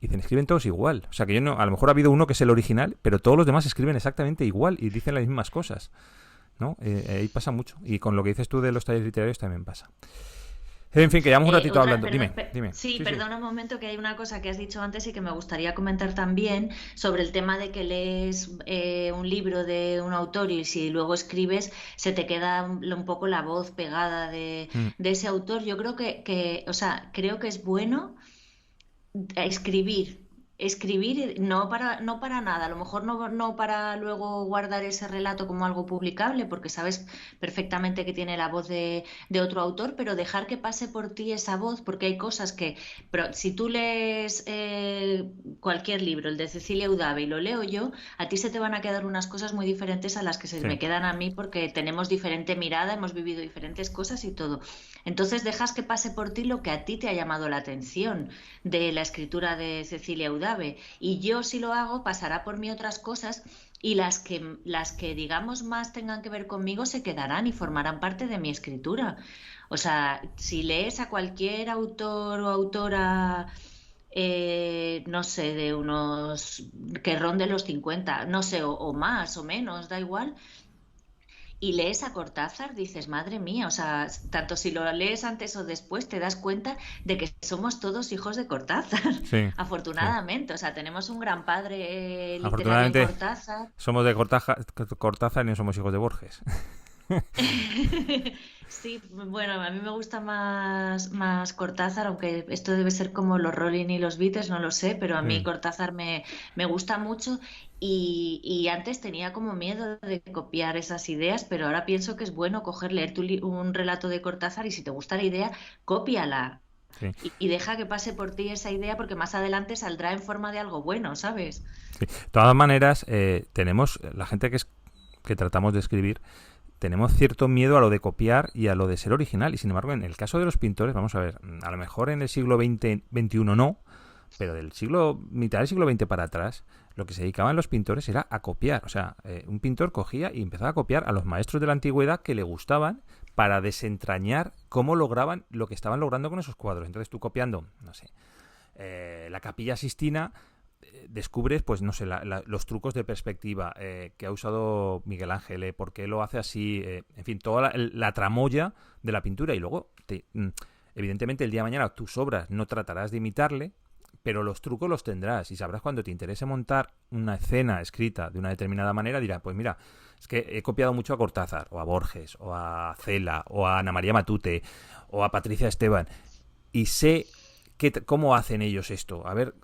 Y dicen, escriben todos igual. O sea, que a lo mejor ha habido uno que es el original, pero todos los demás escriben exactamente igual y dicen las mismas cosas, ¿no? Ahí pasa mucho. Y con lo que dices tú de los talleres literarios también pasa. En fin, que llevamos un ratito hablando. Dime. Sí, perdona un momento, que hay una cosa que has dicho antes y que me gustaría comentar también sobre el tema de que lees un libro de un autor y si luego escribes se te queda un poco la voz pegada de ese autor. Yo creo o sea, creo que es bueno escribir no para nada, a lo mejor no para luego guardar ese relato como algo publicable, porque sabes perfectamente que tiene la voz de otro autor, pero dejar que pase por ti esa voz, porque hay cosas pero si tú lees cualquier libro, el de Cecilia Udave, y lo leo yo, a ti se te van a quedar unas cosas muy diferentes a las que se Sí. me quedan a mí, porque tenemos diferente mirada, hemos vivido diferentes cosas y todo. Entonces dejas que pase por ti lo que a ti te ha llamado la atención de la escritura de Cecilia Udave, y yo, si lo hago, pasará por mí otras cosas, y las que digamos más tengan que ver conmigo se quedarán y formarán parte de mi escritura. O sea, si lees a cualquier autor o autora, no sé, de unos que ronde los 50, no sé, o más o menos, da igual, y lees a Cortázar, dices, madre mía, o sea, tanto si lo lees antes o después, te das cuenta de que somos todos hijos de Cortázar, Sí, sí. afortunadamente. O sea, tenemos un gran padre literario en Afortunadamente Cortázar. somos de Cortázar y no somos hijos de Borges. Sí, bueno, a mí me gusta más Cortázar, aunque esto debe ser como los Rolling y los Beatles, no lo sé, pero a mí Mm. Cortázar me gusta mucho, y antes tenía como miedo de copiar esas ideas, pero ahora pienso que es bueno leer un relato de Cortázar, y si te gusta la idea, cópiala Sí, y deja que pase por ti esa idea, porque más adelante saldrá en forma de algo bueno, ¿sabes? sí. De todas maneras, tenemos la gente que tratamos de escribir, tenemos cierto miedo a lo de copiar y a lo de ser original. Y sin embargo, en el caso de los pintores, vamos a ver, a lo mejor en el siglo XX, XXI no, pero mitad del siglo XX para atrás, lo que se dedicaban los pintores era a copiar. O sea, un pintor cogía y empezaba a copiar a los maestros de la antigüedad que le gustaban para desentrañar cómo lograban lo que estaban logrando con esos cuadros. Entonces tú copiando, no sé, la Capilla Sistina, descubres, pues no sé, los trucos de perspectiva que ha usado Miguel Ángel, por qué lo hace así, en fin, toda la tramoya de la pintura. Y luego, evidentemente, el día de mañana tus obras no tratarás de imitarle, pero los trucos los tendrás y sabrás cuando te interese montar una escena escrita de una determinada manera, dirá, pues mira, es que he copiado mucho a Cortázar, o a Borges, o a Cela, o a Ana María Matute, o a Patricia Esteban, y sé cómo hacen ellos esto, a ver,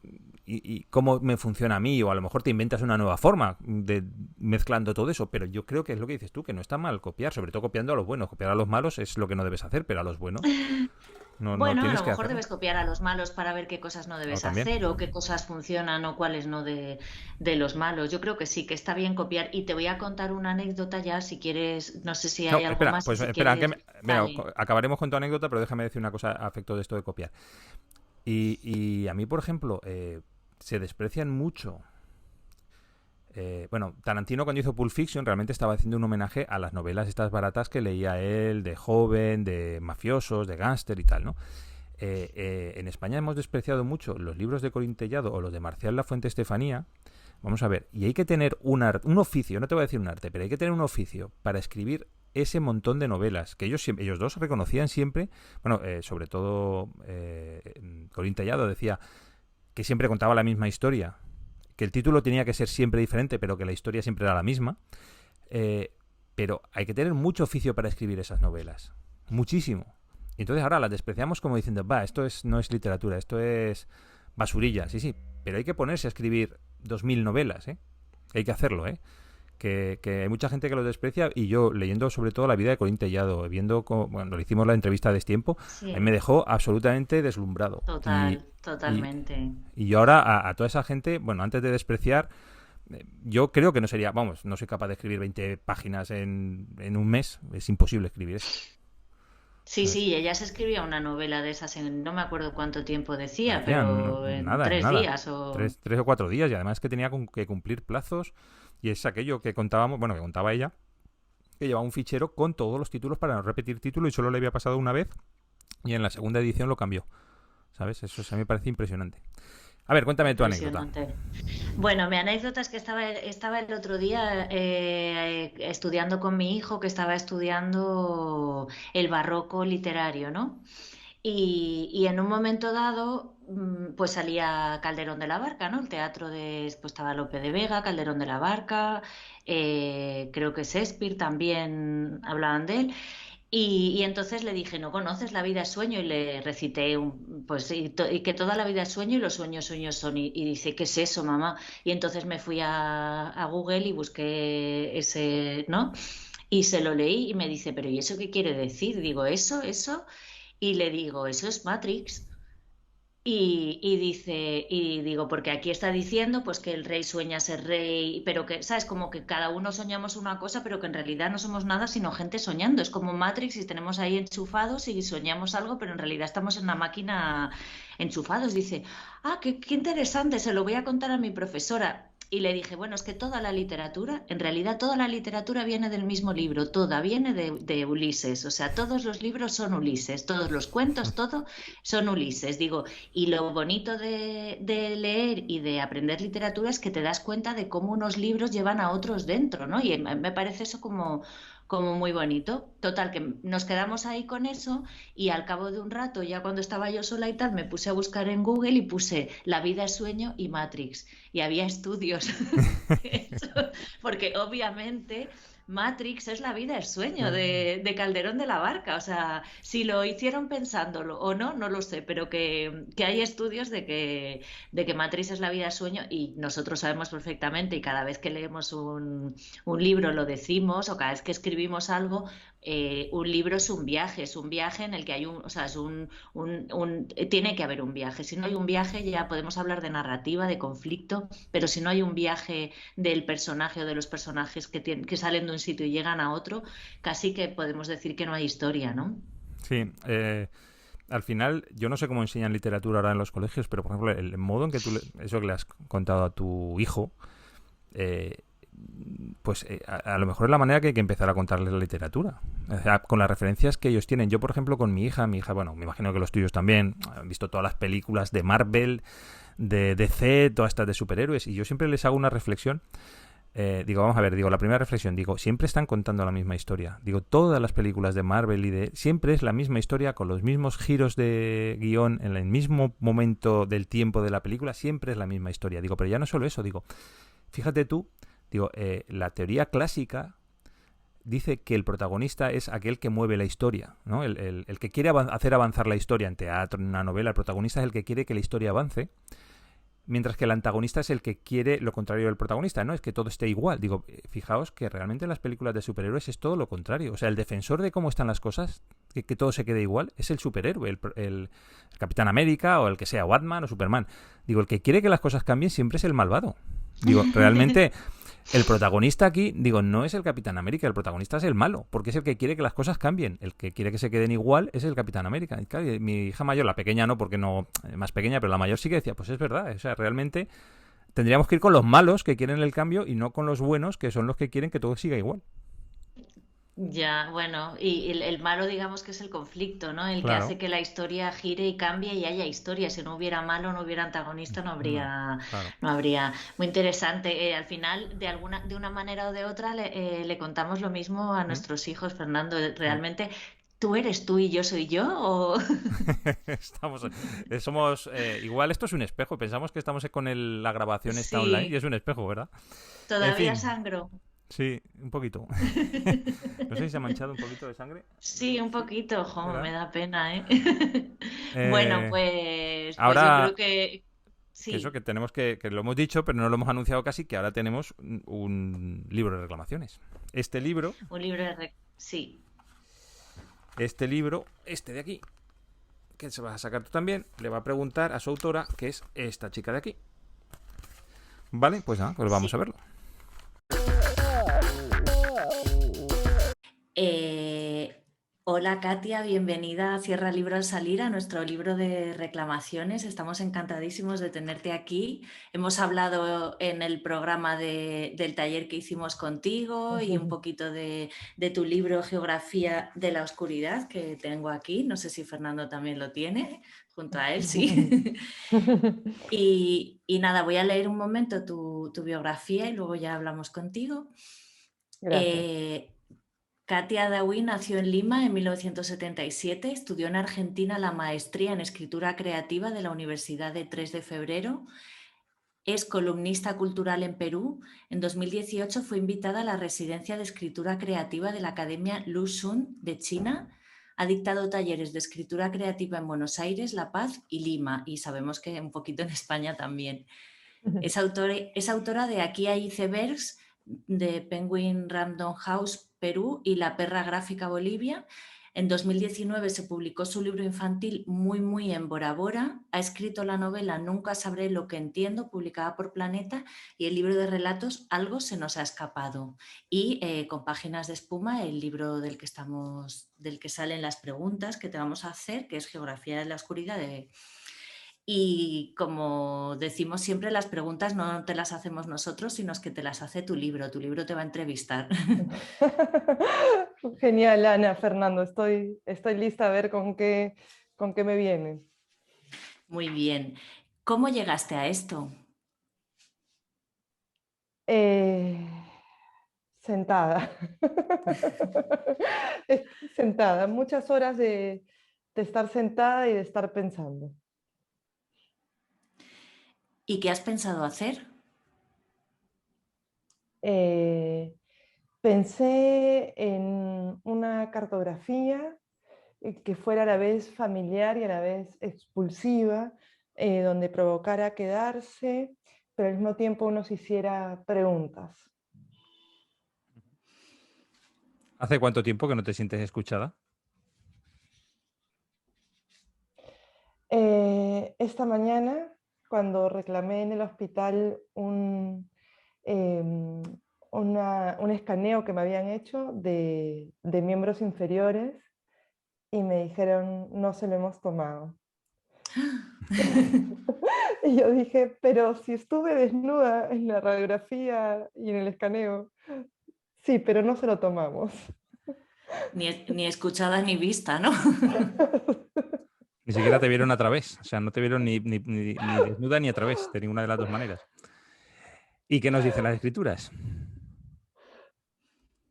y cómo me funciona a mí, o a lo mejor te inventas una nueva forma de mezclando todo eso, pero yo creo que es lo que dices tú, que no está mal copiar, sobre todo copiando a los buenos. Copiar a los malos es lo que no debes hacer, pero a los buenos no Bueno, a tienes lo que mejor hacerlo. debes copiar a los malos para ver qué cosas no O debes también. hacer o qué cosas funcionan o cuáles no de los malos. Yo creo que sí, que está bien copiar. Y te voy a contar una anécdota ya, si quieres, no sé si No, hay algo espera, más y pues si espera, quieres, mira, dale. acabaremos con tu anécdota, pero déjame decir una cosa a afecto de esto de copiar. Y a mí, por ejemplo, se desprecian mucho. Bueno, Tarantino cuando hizo Pulp Fiction realmente estaba haciendo un homenaje a las novelas estas baratas que leía él de joven, de mafiosos, de gángster y tal, ¿no? En España hemos despreciado mucho los libros de Corín Tellado o los de Marcial Lafuente Estefanía. Vamos a ver, y hay que tener un oficio, no te voy a decir un arte, pero hay que tener un oficio para escribir ese montón de novelas que ellos dos reconocían siempre. Bueno, sobre todo Corín Tellado decía que siempre contaba la misma historia, que el título tenía que ser siempre diferente, pero que la historia siempre era la misma. Eh, pero hay que tener mucho oficio para escribir esas novelas, muchísimo. Y entonces ahora las despreciamos como diciendo, no es literatura, esto es basurilla. Sí, sí, pero hay que ponerse a escribir 2000 novelas, ¿eh? Hay que hacerlo, ¿eh? Que hay mucha gente que lo desprecia, y yo, leyendo sobre todo la vida de Corín Tellado, cuando le hicimos la entrevista a Destiempo, a mí me Sí, dejó absolutamente deslumbrado. Y, totalmente. y yo ahora a toda esa gente, bueno, antes de despreciar, yo creo que no sería, vamos, no soy capaz de escribir 20 páginas en un mes, es imposible escribir eso, Sí, ¿sabes? sí, ella se escribía una novela de esas en, no me acuerdo cuánto tiempo decía, Decían pero en nada, en tres nada. días o... Tres o 4 días, y además que tenía que cumplir plazos, y es aquello que contábamos, bueno, que contaba ella, que llevaba un fichero con todos los títulos para no repetir título, y solo le había pasado una vez, y en la segunda edición lo cambió, ¿sabes? Eso a mí me parece impresionante. A ver, cuéntame tu anécdota. Impresionante. Bueno, mi anécdota es que estaba el otro día estudiando con mi hijo, que estaba estudiando el barroco literario, ¿no? Y en un momento dado, pues salía Calderón de la Barca, ¿no? El teatro pues estaba Lope de Vega, Calderón de la Barca, creo que Shakespeare también hablaban de él. Y entonces le dije, ¿no conoces La vida es sueño? Y le recité, pues, y que toda la vida es sueño y los sueños sueños son. Y dice, ¿qué es eso, mamá? Y entonces me fui a Google y busqué ese, ¿no? Y se lo leí y me dice, ¿pero y eso qué quiere decir? Digo, eso. Y le digo, eso es Matrix. Y dice, y digo, porque aquí está diciendo pues que el rey sueña ser rey, pero que, ¿sabes? Como que cada uno soñamos una cosa, pero que en realidad no somos nada sino gente soñando. Es como Matrix y tenemos ahí enchufados y soñamos algo, pero en realidad estamos en una máquina enchufados. Dice, ah, qué interesante, se lo voy a contar a mi profesora. Y le dije, bueno, es que toda la literatura, en realidad toda la literatura viene del mismo libro, toda viene de Ulises, o sea, todos los libros son Ulises, todos los cuentos, todo son Ulises. Digo, y lo bonito de leer y de aprender literatura es que te das cuenta de cómo unos libros llevan a otros dentro, ¿no? Y me parece eso como muy bonito. Total, que nos quedamos ahí con eso y al cabo de un rato, ya cuando estaba yo sola y tal, me puse a buscar en Google y puse La vida es sueño y Matrix. Y había estudios de eso, porque obviamente Matrix es La vida es sueño de Calderón de la Barca. O sea, si lo hicieron pensándolo o no, no lo sé, pero que hay estudios de que Matrix es La vida es sueño y nosotros sabemos perfectamente y cada vez que leemos un libro lo decimos o cada vez que escribimos algo, un libro es un viaje en el que hay o sea, tiene que haber un viaje. Si no hay un viaje ya podemos hablar de narrativa, de conflicto, pero si no hay un viaje del personaje o de los personajes que salen de un sitio y llegan a otro, casi que podemos decir que no hay historia, ¿no? Sí, al final, yo no sé cómo enseñan literatura ahora en los colegios, pero por ejemplo, el modo en que eso que le has contado a tu hijo, eh, pues a lo mejor es la manera que hay que empezar a contarles la literatura. O sea, con las referencias que ellos tienen. Yo, por ejemplo, con mi hija, bueno, me imagino que los tuyos también, han visto todas las películas de Marvel, de DC, todas estas de superhéroes, y yo siempre les hago una reflexión. Digo, vamos a ver, digo, la primera reflexión, digo, siempre están contando la misma historia. Digo, todas las películas de Marvel y de... Siempre es la misma historia, con los mismos giros de guión, en el mismo momento del tiempo de la película, siempre es la misma historia. Digo, pero ya no solo eso, digo, fíjate tú, digo, la teoría clásica dice que el protagonista es aquel que mueve la historia, ¿no? El que quiere hacer avanzar la historia en teatro, en una novela, el protagonista es el que quiere que la historia avance, mientras que el antagonista es el que quiere lo contrario del protagonista, ¿no? Es que todo esté igual. Digo, fijaos que realmente en las películas de superhéroes es todo lo contrario. O sea, el defensor de cómo están las cosas, que todo se quede igual, es el superhéroe, el Capitán América o el que sea, Batman o Superman. Digo, el que quiere que las cosas cambien siempre es el malvado. Digo, realmente el protagonista aquí, digo, no es el Capitán América, el protagonista es el malo, porque es el que quiere que las cosas cambien. El que quiere que se queden igual es el Capitán América. Y claro, mi hija mayor, la pequeña no, porque no, más pequeña, pero la mayor sí que decía, pues es verdad, o sea, realmente tendríamos que ir con los malos que quieren el cambio y no con los buenos que son los que quieren que todo siga igual. Ya, bueno, y el malo digamos que es el conflicto, ¿no? El que Claro. hace que la historia gire y cambie y haya historia. Si no hubiera malo, no hubiera antagonista, no No, habría, claro. no habría. Muy interesante. Al final, de una manera o de otra, le contamos lo mismo a ¿Mm? nuestros hijos, Fernando. Sí. ¿Realmente tú eres tú y yo soy yo? ¿O Estamos, somos, igual esto es un espejo. Pensamos que estamos con la grabación esta online y sí, es un espejo, ¿verdad? En todavía fin, sangro? sí, un poquito. No sé si se ha manchado un poquito de sangre. Sí, un Sí, poquito, jo, me ¿verdad? da pena, ¿eh? Bueno, Eh, pues yo creo ahora, que que eso sí, que tenemos que lo hemos dicho, pero no lo hemos anunciado casi, que ahora tenemos un libro de reclamaciones. Este libro, un libro de... Sí. este de aquí, que se va a sacar tú también, le va a preguntar a su autora, que es esta chica de aquí. Vale, pues nada, pues vamos a Sí. verlo. Eh, Hola Katia, bienvenida a Cierra Libro al Salir, a nuestro libro de reclamaciones. Estamos encantadísimos de tenerte aquí. Hemos hablado en el programa del taller que hicimos contigo y un poquito de tu libro Geografía de la Oscuridad, que tengo aquí. No sé si Fernando también lo tiene, junto a él, sí. Y nada, voy a leer un momento tu biografía y luego ya hablamos contigo. Gracias. Eh, Katia Dawi nació en Lima en 1977, estudió en Argentina la maestría en escritura creativa de la Universidad de 3 de Febrero, es columnista cultural en Perú. En 2018 fue invitada a la residencia de escritura creativa de la Academia Lu Xun de China. Ha dictado talleres de escritura creativa en Buenos Aires, La Paz y Lima, y sabemos que un poquito en España también. Es autora de Aquí hay icebergs, de Penguin Random House Perú y La Perra Gráfica Bolivia. En 2019 se publicó su libro infantil Muy en Bora Bora. Ha escrito la novela Nunca sabré lo que entiendo, publicada por Planeta, y el libro de relatos Algo se nos ha escapado. Y con páginas de espuma, el libro del que salen las preguntas que te vamos a hacer, que es Geografía de la Oscuridad y como decimos siempre, las preguntas no te las hacemos nosotros, sino es que te las hace tu libro. Tu libro te va a entrevistar. Genial, Ana, Fernando. Estoy lista a ver con qué me vienen. Muy bien. ¿Cómo llegaste a esto? Eh, sentada. Sentada. Muchas horas de estar sentada y de estar pensando. ¿Y qué has pensado hacer? Eh, Pensé en una cartografía que fuera a la vez familiar y a la vez expulsiva, donde provocara quedarse, pero al mismo tiempo uno se hiciera preguntas. ¿Hace cuánto tiempo que no te sientes escuchada? Esta mañana, cuando reclamé en el hospital un escaneo que me habían hecho de miembros inferiores y me dijeron, no se lo hemos tomado. Y yo dije, pero si estuve desnuda en la radiografía y en el escaneo, sí, pero no se lo tomamos. Ni escuchada ni vista, ¿no? Ni siquiera te vieron a través, o sea, no te vieron ni desnuda ni a través, de ninguna de las dos maneras. ¿Y qué nos dicen las escrituras?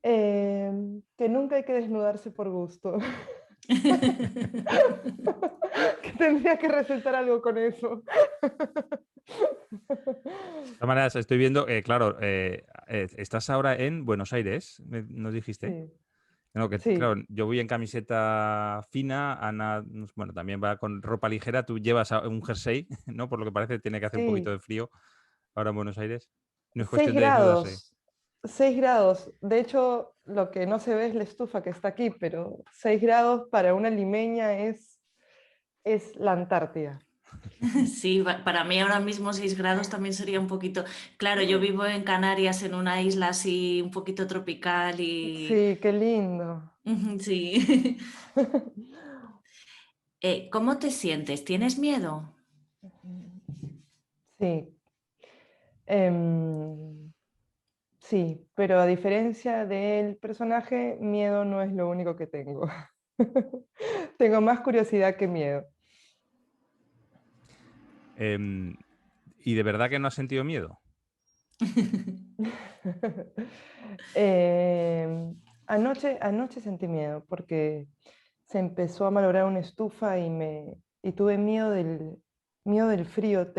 Que nunca hay que desnudarse por gusto. Que tendría que resultar algo con eso. De todas maneras, estoy viendo, claro, estás ahora en Buenos Aires, nos dijiste. Sí, No, que sí, claro, yo voy en camiseta fina, Ana, bueno, también va con ropa ligera, tú llevas un jersey, ¿no? Por lo que parece, tiene que hacer un poquito sí. de frío ahora en Buenos Aires. No es 6 cuestión de desnudarse. grados. 6 grados. De hecho, lo que no se ve es la estufa que está aquí, pero 6 grados para una limeña es la Antártida. Sí, para mí ahora mismo 6 grados también sería un poquito. Claro, yo vivo en Canarias, en una isla así un poquito tropical y. Sí, qué lindo. Ujú, sí. ¿Cómo te sientes? ¿Tienes miedo? Sí. Em, sí, pero a diferencia del personaje, miedo no es lo único que tengo. Tengo más curiosidad que miedo. Em, ¿Y de verdad que no has sentido miedo? Anoche sentí miedo porque se empezó a malograr una estufa y tuve miedo del frío.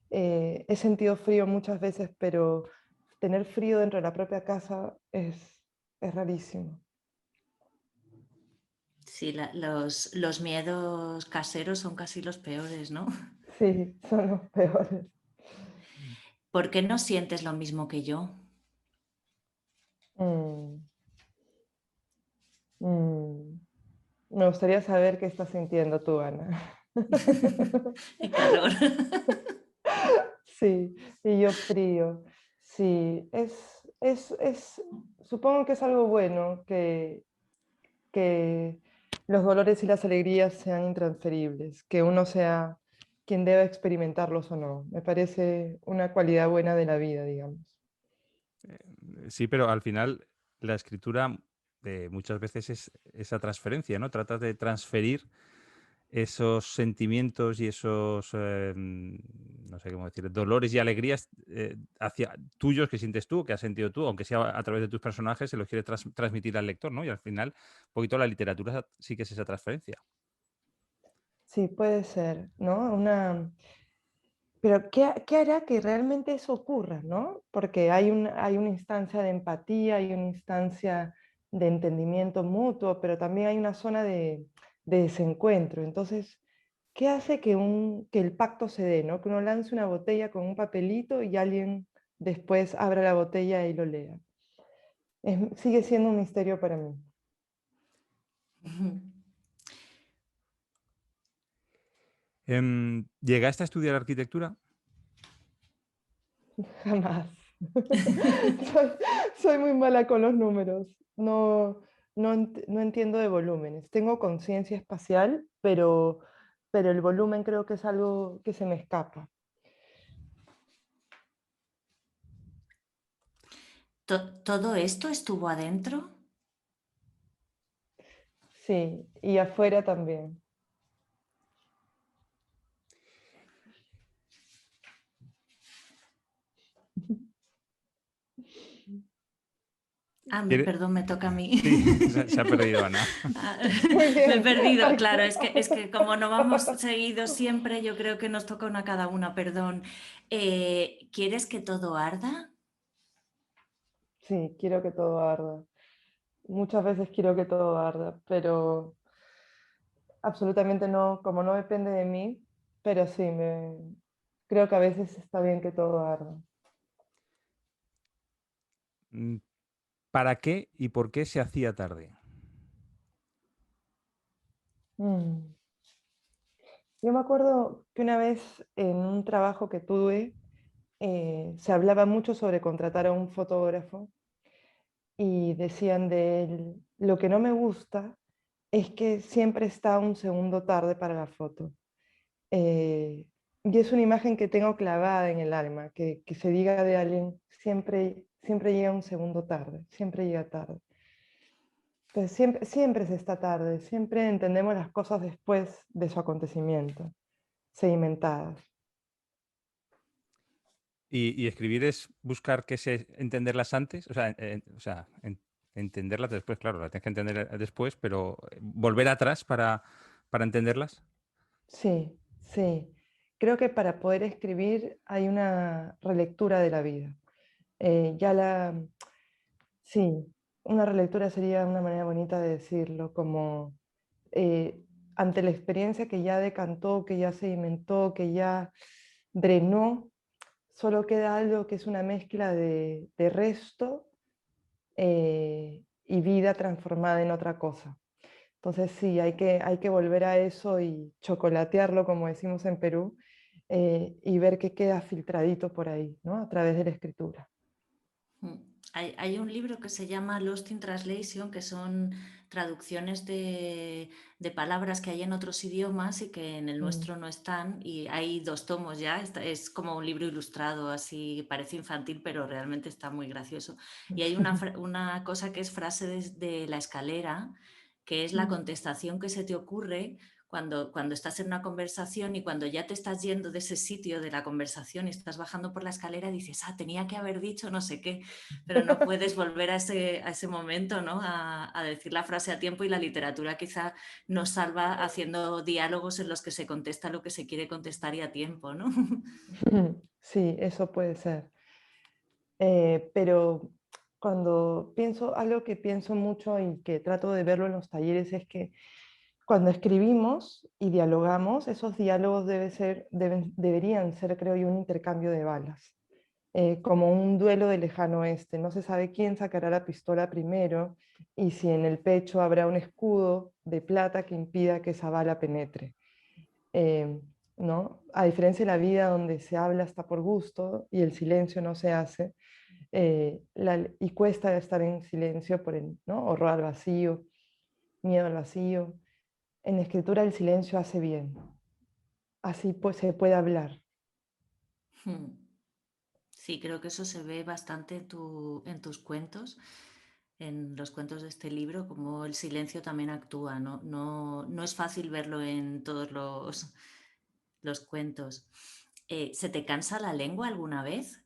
He sentido frío muchas veces, pero tener frío dentro de la propia casa es rarísimo. Sí, los miedos caseros son casi los peores, ¿no? Sí, son los peores. ¿Por qué no sientes lo mismo que yo? Mm, mm. Me gustaría saber qué estás sintiendo tú, Ana. El calor. Sí, y yo frío. Sí, supongo que es algo bueno que los dolores y las alegrías sean intransferibles, que uno sea quien deba experimentarlos o no. Me parece una cualidad buena de la vida, digamos. Sí, pero al final la escritura muchas veces es esa transferencia, ¿no? Tratas de transferir esos sentimientos y esos, no sé cómo decir, dolores y alegrías hacia tuyos que sientes tú, que has sentido tú, aunque sea a través de tus personajes, se los quieres transmitir al lector, ¿no? Y al final, un poquito la literatura sí que es esa transferencia. Sí, puede ser, ¿no? Pero ¿qué hará que realmente eso ocurra, ¿no? Porque hay una instancia de empatía, hay una instancia de entendimiento mutuo, pero también hay una zona de desencuentro. Entonces, ¿qué hace que el pacto se dé, ¿no? Que uno lance una botella con un papelito y alguien después abra la botella y lo lea. Sigue siendo un misterio para mí. ¿Llegaste a estudiar arquitectura? Jamás. Soy, soy muy mala con los números. No entiendo de volúmenes. Tengo conciencia espacial, pero el volumen creo que es algo que se me escapa. ¿Todo esto estuvo adentro? Sí, y afuera también. ¿Quiere- Perdón, me toca a mí. Sí, se ha perdido Ana. Ah, Muy me he bien. perdido. Ay, Claro, es que como no vamos seguidos siempre, yo creo que nos toca una a cada una, perdón. ¿Quieres que todo arda? sí, quiero que todo arda. Muchas veces quiero que todo arda, pero absolutamente no, como no depende de mí, pero sí, creo que a veces está bien que todo arda. Mm, ¿Para qué y por qué se hacía tarde? Mm. Yo me acuerdo que una vez en un trabajo que tuve, se hablaba mucho sobre contratar a un fotógrafo y decían de él, lo que no me gusta es que siempre está un segundo tarde para la foto. Eh, y es una imagen que tengo clavada en el alma, que se diga de alguien, siempre llega un segundo tarde, siempre llega tarde. Pues siempre se está tarde, siempre entendemos las cosas después de su acontecimiento, sedimentadas. Y escribir es buscar entenderlas antes, entenderlas después, claro, las tienes que entender después, pero volver atrás para entenderlas. Sí, sí. Creo que para poder escribir hay una relectura de la vida. Ya la, sí, una relectura sería una manera bonita de decirlo, como eh, ante la experiencia que ya decantó, que ya sedimentó, que ya drenó, solo queda algo que es una mezcla de resto y vida transformada en otra cosa. Entonces sí, hay que volver a eso y chocolatearlo, como decimos en Perú, y ver qué queda filtradito por ahí, ¿no? A través de la escritura. Mm. Hay un libro que se llama Lost in Translation, que son traducciones de palabras que hay en otros idiomas y que en el Mm. nuestro no están. Y hay 2 tomos ya. Es como un libro ilustrado, así parece infantil, pero realmente está muy gracioso. Y hay una cosa que es frase de la escalera, que es la Mm. contestación que se te ocurre cuando estás en una conversación y cuando ya te estás yendo de ese sitio de la conversación y estás bajando por la escalera, dices, tenía que haber dicho no sé qué, pero no puedes volver a ese momento, ¿no? A decir la frase a tiempo, y la literatura quizá nos salva haciendo diálogos en los que se contesta lo que se quiere contestar y a tiempo, ¿no? Sí, eso puede ser. Pero cuando pienso, algo que pienso mucho y que trato de verlo en los talleres es que cuando escribimos y dialogamos, esos diálogos deberían ser, creo yo, un intercambio de balas, como un duelo de lejano oeste. No se sabe quién sacará la pistola primero y si en el pecho habrá un escudo de plata que impida que esa bala penetre. Eh, ¿No? A diferencia de la vida donde se habla hasta por gusto y el silencio no se hace, y cuesta estar en silencio por el, ¿no? Horror al vacío, miedo al vacío. En la escritura el silencio hace bien, así pues se puede hablar. Sí, creo que eso se ve bastante en tus cuentos, en los cuentos de este libro, como el silencio también actúa, ¿no? No es fácil verlo en todos los cuentos. ¿Se te cansa la lengua alguna vez?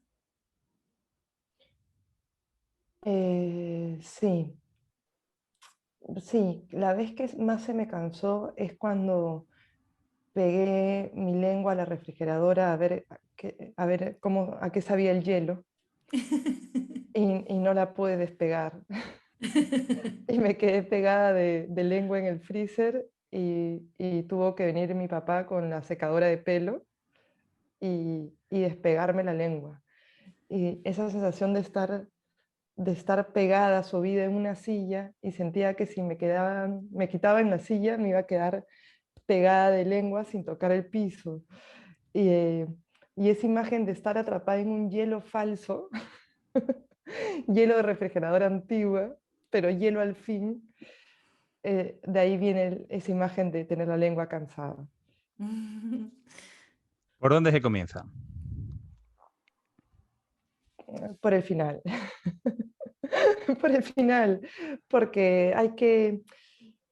Sí, sí, la vez que más se me cansó es cuando pegué mi lengua a la refrigeradora a ver cómo, a qué sabía el hielo y no la pude despegar. Y me quedé pegada de lengua en el freezer y tuvo que venir mi papá con la secadora de pelo y despegarme la lengua. Y esa sensación de estar pegada, subida en una silla y sentía que si me quitaba en la silla me iba a quedar pegada de lengua sin tocar el piso. Y, eh, y esa imagen de estar atrapada en un hielo falso, hielo de refrigerador antigua, pero hielo al fin, de ahí viene esa imagen de tener la lengua cansada. ¿Por dónde se comienza? Por el final. Por el final, porque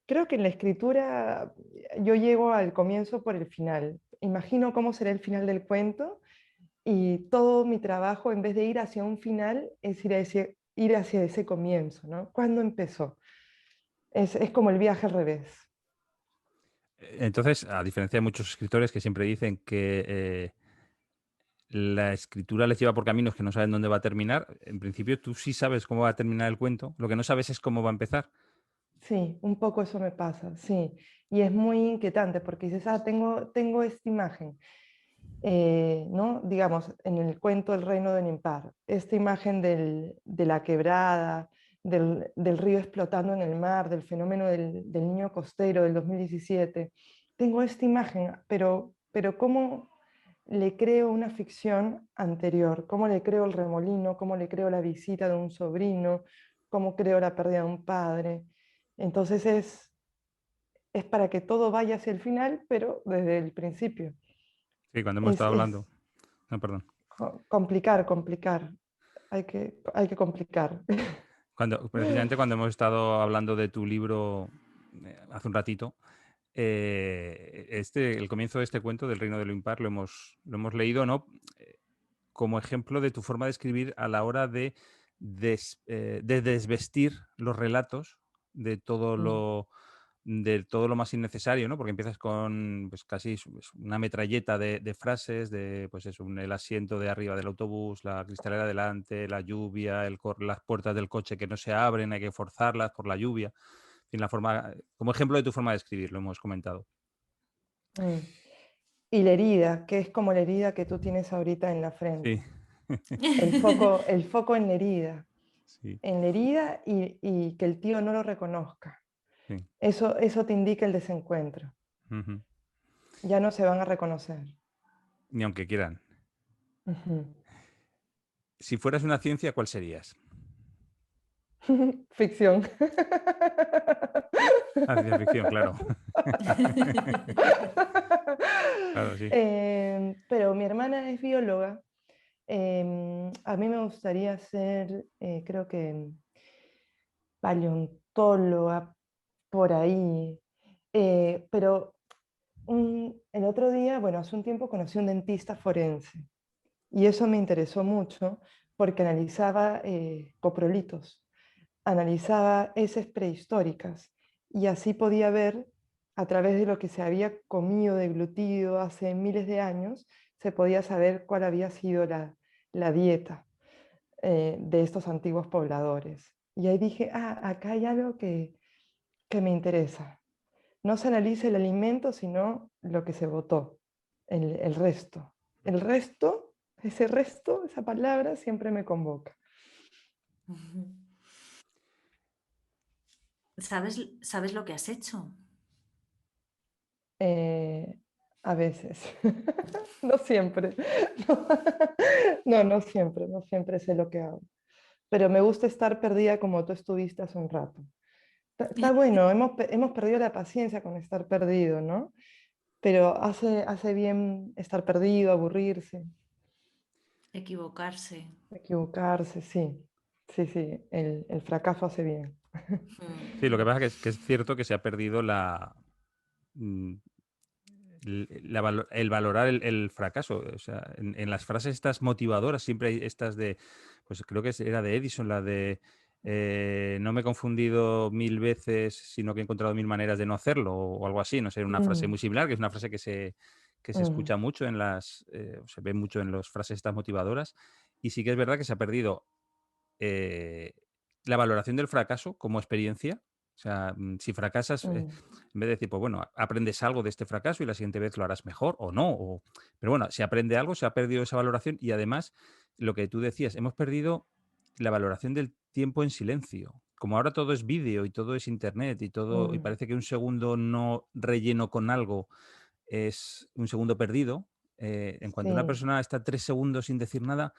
creo que en la escritura yo llego al comienzo por el final. Imagino cómo será el final del cuento y todo mi trabajo, en vez de ir hacia un final, es ir hacia ese comienzo, ¿no? ¿Cuándo empezó? Es como el viaje al revés. Entonces, a diferencia de muchos escritores que siempre dicen que la escritura les lleva por caminos que no saben dónde va a terminar, en principio tú sí sabes cómo va a terminar el cuento, lo que no sabes es cómo va a empezar. Sí, un poco eso me pasa, sí. Y es muy inquietante porque dices, tengo esta imagen, ¿no? Digamos, en el cuento El reino de Nimpar, esta imagen de la quebrada, del río explotando en el mar, del fenómeno del niño costero del 2017. Tengo esta imagen, pero ¿cómo le creo una ficción anterior, cómo le creo el remolino, cómo le creo la visita de un sobrino, cómo creo la pérdida de un padre. Entonces es para que todo vaya hacia el final, pero desde el principio. Sí, cuando hemos Es, estado es hablando. No, perdón. complicar, complicar. Hay que complicar. Precisamente cuando hemos estado hablando de tu libro hace un ratito, el comienzo de este cuento del Reino de lo Impar lo hemos leído, ¿no? Como ejemplo de tu forma de escribir a la hora de desvestir los relatos de todo Mm, lo más innecesario, ¿no? Porque empiezas con pues, casi una metralleta de frases, de pues eso, el asiento de arriba del autobús, la cristalera delante, la lluvia, las puertas del coche que no se abren, hay que forzarlas por la lluvia. En fin, como ejemplo de tu forma de escribir, lo hemos comentado. mm. Y la herida, que es como la herida que tú tienes ahorita en la Sí, frente. El foco sí, en la herida y que el tío no lo reconozca. sí. Eso te indica el desencuentro. Ujú. Ya no se van a reconocer. Ni aunque quieran. Ujú. Si fueras una ciencia, ¿cuál serías? Ficción. Ah, ciencia ficción, claro. Claro, sí. Pero mi hermana es bióloga. A mí me gustaría ser, creo que paleontóloga, por ahí. Pero el otro día, bueno, hace un tiempo conocí a un dentista forense y eso me interesó mucho porque analizaba coprolitos, analizaba heces prehistóricas y así podía ver a través de lo que se había comido, deglutido hace miles de años, se podía saber cuál había sido la dieta de estos antiguos pobladores. Y ahí dije, acá hay algo que me interesa. No se analiza el alimento, sino lo que se botó, el resto. El resto, ese resto, esa palabra siempre me convoca. ¿Sabes lo que has hecho? Eh, a veces. No siempre. No, no siempre, no siempre sé lo que hago. Pero me gusta estar perdida como tú estuviste hace un rato. Está bueno, hemos perdido la paciencia con estar perdido, ¿no? Pero hace bien estar perdido, aburrirse, Equivocarse. equivocarse, sí. Sí, sí, el fracaso hace bien. Sí, lo que Mm. pasa es que es cierto que se ha perdido mm, el valorar el fracaso. O sea, en las frases estas motivadoras siempre hay estas pues creo que era de Edison, la de no me he confundido 1000 veces, sino que he encontrado 1000 maneras de no hacerlo, o algo así. No sé, una frase Mm, muy similar, que es una frase que se mm, escucha mucho se ve mucho en las frases estas motivadoras. Y sí que es verdad que se ha perdido eh, la valoración del fracaso como experiencia. O sea, si fracasas, mm, en vez de decir, pues bueno, aprendes algo de este fracaso y la siguiente vez lo harás mejor o no. Pero bueno, si aprende algo, se ha perdido esa valoración y además, lo que tú decías, hemos perdido la valoración del tiempo en silencio. Como ahora todo es vídeo y todo es internet y mm, parece que un segundo no relleno con algo es un segundo perdido. En cuanto una sí. persona está 3 segundos sin decir nada,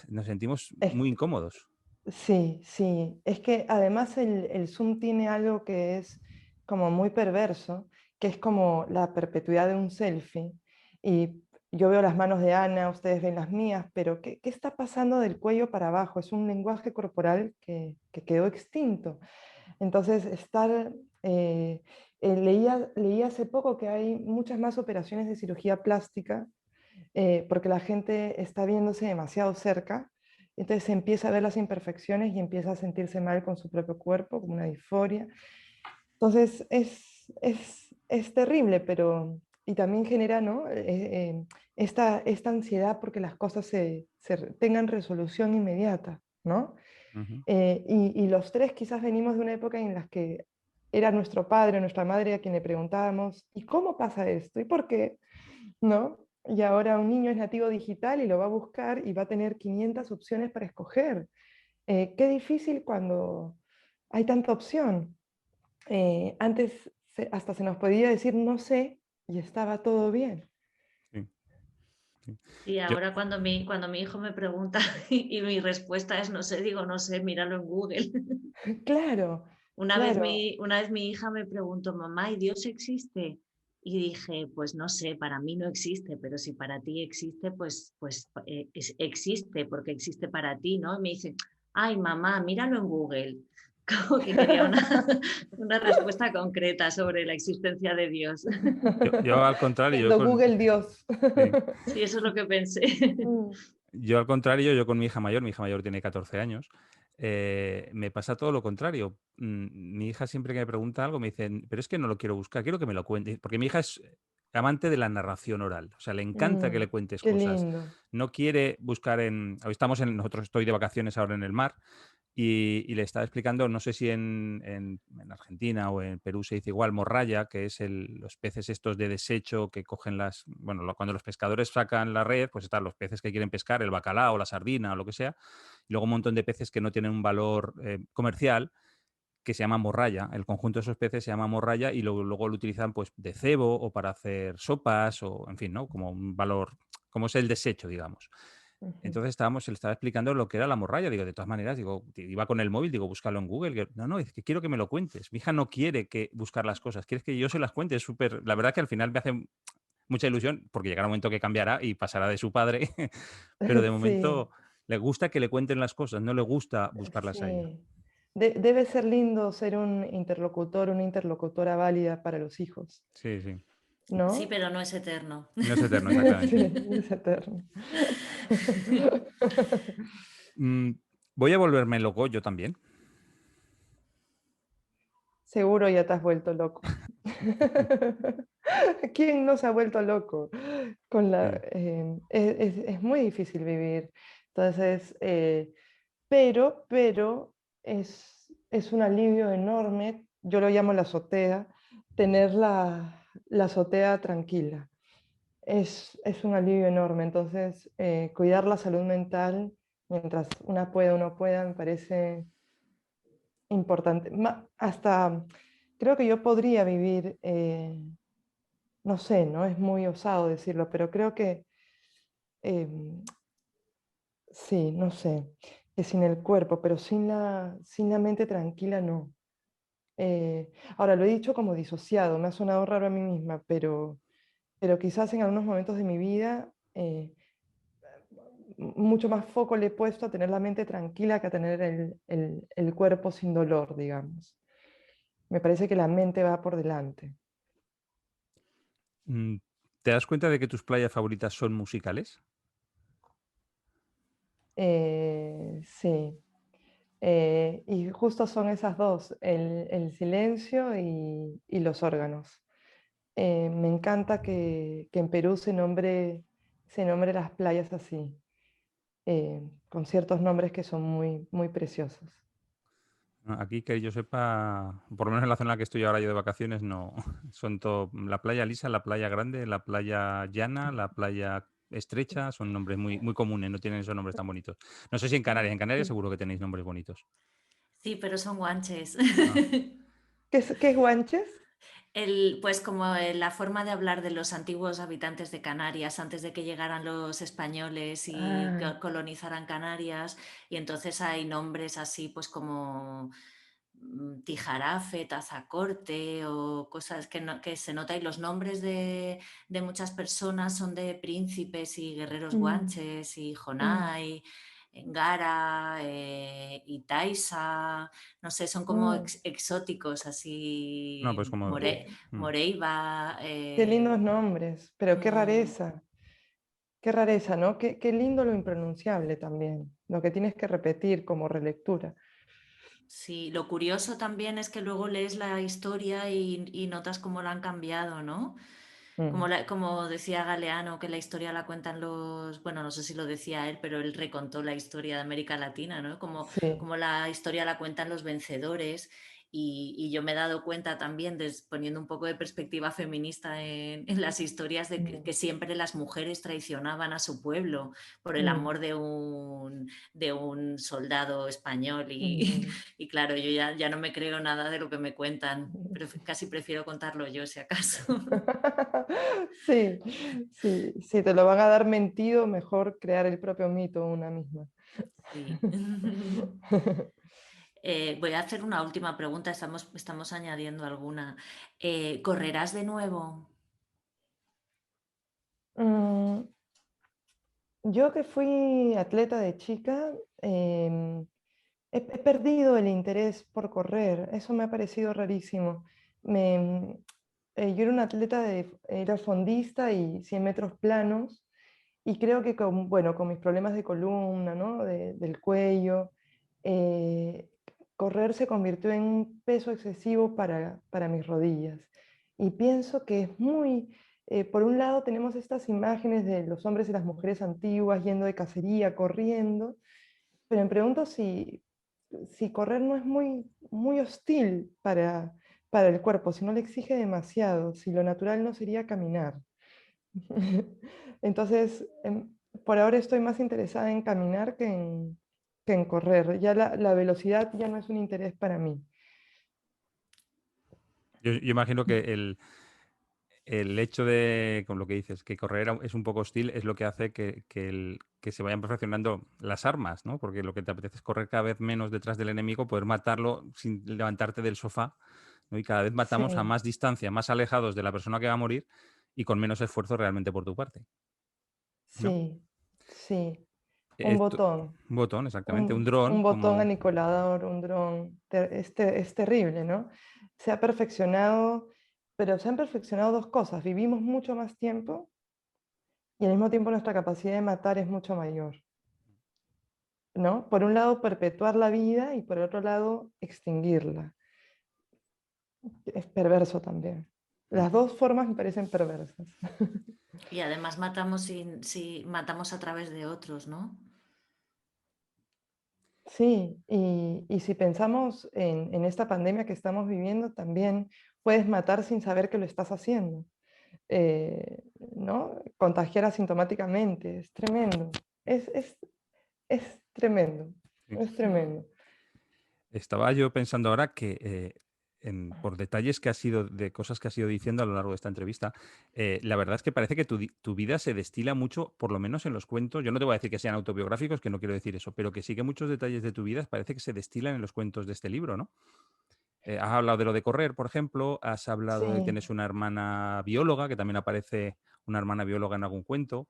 nos sentimos muy incómodos. Sí, sí. Es que además el Zoom tiene algo que es como muy perverso, que es como la perpetuidad de un selfie. Y yo veo las manos de Ana, ustedes ven las mías, pero ¿qué está pasando del cuello para abajo? Es un lenguaje corporal que quedó extinto. Entonces, leí hace poco que hay muchas más operaciones de cirugía plástica porque la gente está viéndose demasiado cerca, entonces se empieza a ver las imperfecciones y empieza a sentirse mal con su propio cuerpo, como una disforia. Entonces es terrible, pero y también genera, ¿no? Esta ansiedad porque las cosas tengan resolución inmediata, ¿no? Ujú. Y los tres quizás venimos de una época en la que era nuestro padre, nuestra madre a quien le preguntábamos, ¿y cómo pasa esto? ¿Y por qué? ¿No? Y ahora un niño es nativo digital y lo va a buscar y va a tener 500 opciones para escoger. Qué difícil cuando hay tanta opción. Antes hasta se nos podía decir no sé y estaba todo bien. Sí. Y Yo, ahora cuando mi hijo me pregunta y mi respuesta es no sé, digo no sé, míralo en Google. Claro, claro. Una vez mi hija me preguntó, mamá, ¿y Dios existe? Y dije, pues no sé, para mí no existe, pero si para ti existe, existe, porque existe para ti, ¿no? Y me dice, ay, mamá, míralo en Google. Como que quería una respuesta concreta sobre la existencia de Dios. yo al contrario, yo Siendo con... Google Dios. sí. Sí, eso es lo que pensé. Mm, Yo al contrario, yo con mi hija mayor tiene 14 años, me pasa todo lo contrario. Mi hija siempre que me pregunta algo me dice, pero es que no lo quiero buscar, quiero que me lo cuente. Porque mi hija es amante de la narración oral, o sea, le encanta que le cuentes qué cosas. lindo. No quiere buscar en... Hoy estamos nosotros estoy de vacaciones ahora en el mar y le estaba explicando, no sé si en Argentina o en Perú se dice igual, morralla, que es los peces estos de desecho que cogen bueno, cuando los pescadores sacan la red, pues están los peces que quieren pescar, el bacalao, la sardina o lo que sea, y luego un montón de peces que no tienen un valor comercial, que se llama morralla. El conjunto de esos peces se llama morralla y luego lo utilizan pues de cebo o para hacer sopas o, en fin, ¿no? Como un valor, como es el desecho, digamos. Ujú. Entonces se le estaba explicando lo que era la morralla. Digo, de todas maneras, digo, iba con el móvil, digo, búscalo en Google. No, no, es que quiero que me lo cuentes. Mi hija no quiere que buscar las cosas, quiere que yo se las cuente. Es súper, la verdad que al final me hace mucha ilusión porque llegará un momento que cambiará y pasará de su padre, pero de Sí, momento le gusta que le cuenten las cosas, no le gusta buscarlas a ella. sí. Debe ser lindo ser un interlocutor, una interlocutora válida para los hijos, Sí, sí. Sí, ¿no? pero no es eterno. No es eterno, Sí, exactamente. es eterno. Mm, voy a volverme loco yo también. Seguro ya te has vuelto loco. ¿Quién no se ha vuelto loco? Sí. Es muy difícil vivir. Entonces, pero es un alivio enorme, yo lo llamo la azotea, tener la azotea tranquila. Es un alivio enorme. Entonces, cuidar la salud mental mientras una pueda, uno pueda, me parece importante. Hasta creo que yo podría vivir, no sé, ¿no? Es muy osado decirlo, pero creo que em, sí, no sé, que sin el cuerpo, pero sin la mente tranquila, no. Ahora, lo he dicho como disociado, me ha sonado raro a mí misma, pero quizás en algunos momentos de mi vida mucho más foco le he puesto a tener la mente tranquila que a tener el cuerpo sin dolor, digamos. Me parece que la mente va por delante. Mm, ¿te das cuenta de que tus playas favoritas son musicales? Sí. Y justo son esas dos, el silencio y los órganos. Me encanta que en Perú se nombre las playas así, con ciertos nombres que son muy, muy preciosos. Aquí que yo sepa, por lo menos en la zona en la que estoy ahora yo de vacaciones, no. Son todo la playa lisa, la playa grande, la playa llana, la playa estrecha, son nombres muy, muy comunes, no tienen esos nombres tan bonitos. No sé si en Canarias Sí. seguro que tenéis nombres bonitos. Sí, pero son guanches. Ah, Qué es guanches? Pues como la forma de hablar de los antiguos habitantes de Canarias antes de que llegaran los españoles y Ah, colonizaran Canarias, y entonces hay nombres así pues como Tijarafe, Tazacorte o cosas que se nota y los nombres de muchas personas son de príncipes y guerreros mm, guanches y mm, Jonai, Ngara, Itaiza, no sé, son como mm. exóticos no, pues así, como... mm. Moreiva. Qué lindos nombres, pero Mm, qué rareza, ¿no? Qué lindo lo impronunciable también, lo que tienes que repetir como relectura. sí, lo curioso también es que luego lees la historia y notas cómo la han cambiado, ¿no? Mm, Como decía Galeano, que la historia la cuentan bueno, no sé si lo decía él, pero él recontó la historia de América Latina, ¿no? sí. Como la historia la cuentan los vencedores Y yo me he dado cuenta también, poniendo un poco de perspectiva feminista en las historias, de que siempre las mujeres traicionaban a su pueblo por el amor de un soldado español. Y claro, yo ya no me creo nada de lo que me cuentan, pero casi prefiero contarlo yo, si acaso. Sí, sí, si te lo van a dar mentido, mejor crear el propio mito una misma. Sí. Voy a hacer una última pregunta, estamos añadiendo alguna. ¿Correrás de nuevo? Mm, Yo que fui atleta de chica, he perdido el interés por correr. Eso me ha parecido rarísimo. Yo era una atleta era fondista y 100 metros planos, y creo que bueno, con mis problemas de columna, ¿no? Del cuello, eh, correr se convirtió en un peso excesivo para mis rodillas. Y pienso que es por un lado tenemos estas imágenes de los hombres y las mujeres antiguas yendo de cacería, corriendo, pero me pregunto si correr no es muy hostil para el cuerpo, si no le exige demasiado, si lo natural no sería caminar. Entonces, por ahora estoy más interesada en caminar que en correr. Ya la velocidad ya no es un interés para mí. Yo imagino que el hecho de, con lo que dices, que correr es un poco hostil, es lo que hace que se vayan perfeccionando las armas, ¿no? Porque lo que te apetece es correr cada vez menos detrás del enemigo, poder matarlo sin levantarte del sofá, ¿no? Y cada vez matamos a Sí, más distancia, más alejados de la persona que va a morir y con menos esfuerzo realmente por tu parte, ¿no? sí, sí. Un Esto- botón, un botón, exactamente, un dron, un botón como... aniquilador, un dron. Es terrible, ¿no? Se ha perfeccionado, pero se han perfeccionado dos cosas. Vivimos mucho más tiempo y al mismo tiempo nuestra capacidad de matar es mucho mayor, ¿no? Por un lado, perpetuar la vida y por otro lado, extinguirla. Es perverso también. Las dos formas me parecen perversas. Y además matamos, si matamos a través de otros, ¿no? Sí, y si pensamos en esta pandemia que estamos viviendo, también puedes matar sin saber que lo estás haciendo, ¿no? Contagiar asintomáticamente, es tremendo. Es tremendo, Sí. es tremendo. Estaba yo pensando ahora que por detalles que ha sido, de cosas que has ido diciendo a lo largo de esta entrevista, la verdad es que parece que tu vida se destila mucho, por lo menos en los cuentos. Yo no te voy a decir que sean autobiográficos, que no quiero decir eso, pero que sí que muchos detalles de tu vida parece que se destilan en los cuentos de este libro, ¿no? Has hablado de lo de correr, por ejemplo, has hablado de que Sí, tienes una hermana bióloga, que también aparece una hermana bióloga en algún cuento.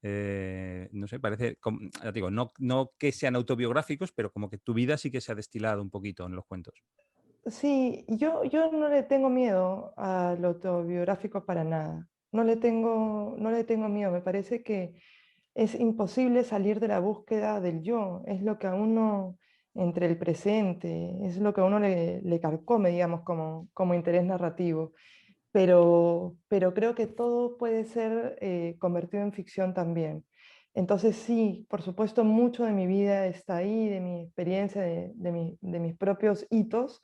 No sé, parece, ya te digo, no que sean autobiográficos, pero como que tu vida sí que se ha destilado un poquito en los cuentos. sí, yo no le tengo miedo a lo autobiográfico para nada. No le tengo miedo. Me parece que es imposible salir de la búsqueda del yo. Es lo que a uno, entre el presente, es lo que a uno le carcome, digamos, como interés narrativo. Pero creo que todo puede ser convertido en ficción también. Entonces sí, por supuesto, mucho de mi vida está ahí, de mi experiencia, de mis propios hitos,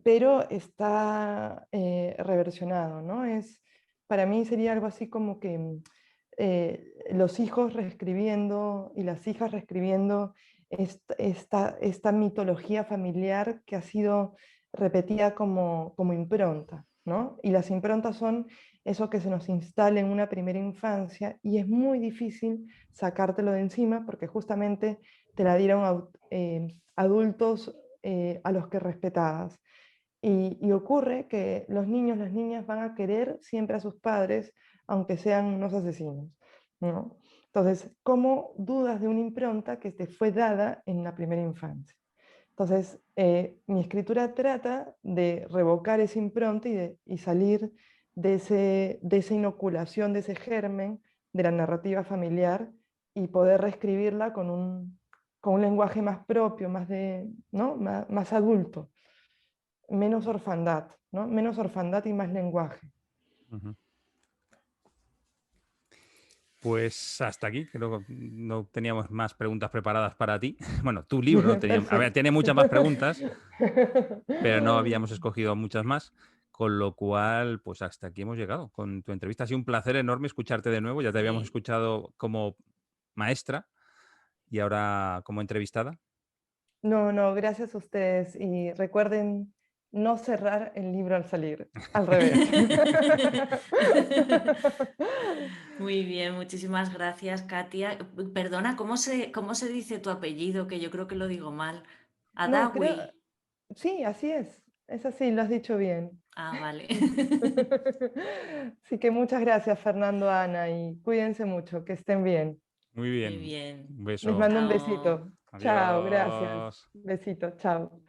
pero está reversionado, ¿no? Para mí sería algo así como que los hijos reescribiendo y las hijas reescribiendo esta mitología familiar que ha sido repetida como impronta, ¿no? Y las improntas son eso que se nos instala en una primera infancia y es muy difícil sacártelo de encima porque justamente te la dieron adultos a los que respetabas. Y ocurre que los niños, las niñas van a querer siempre a sus padres, aunque sean unos asesinos, ¿no? Entonces, ¿cómo dudas de una impronta que te fue dada en la primera infancia? Entonces, mi escritura trata de revocar esa impronta y salir de esa inoculación, de ese germen de la narrativa familiar y poder reescribirla con un lenguaje más propio, ¿no? Más adulto, menos orfandad, ¿no? Menos orfandad y más lenguaje. Ujú. Pues hasta aquí, creo que no teníamos más preguntas preparadas para ti. Bueno, tu libro no tenía, a ver, tiene muchas más preguntas, pero no habíamos escogido muchas más, con lo cual, pues hasta aquí hemos llegado con tu entrevista. Ha sido un placer enorme escucharte de nuevo, ya te habíamos escuchado como maestra y ahora como entrevistada. No, gracias a ustedes. Y recuerden no cerrar el libro al salir, al revés. Muy bien, muchísimas gracias, Katia. Perdona, ¿cómo se dice tu apellido? Que yo creo que lo digo mal. No, creo, Adawi. sí, así es así, lo has dicho bien. Ah, vale. Así que muchas gracias, Fernando, Ana, y cuídense mucho, que estén bien. Muy Muy bien, bien. un Les beso. mando un Chao. besito. Chao, gracias. Adiós. Besito, chao.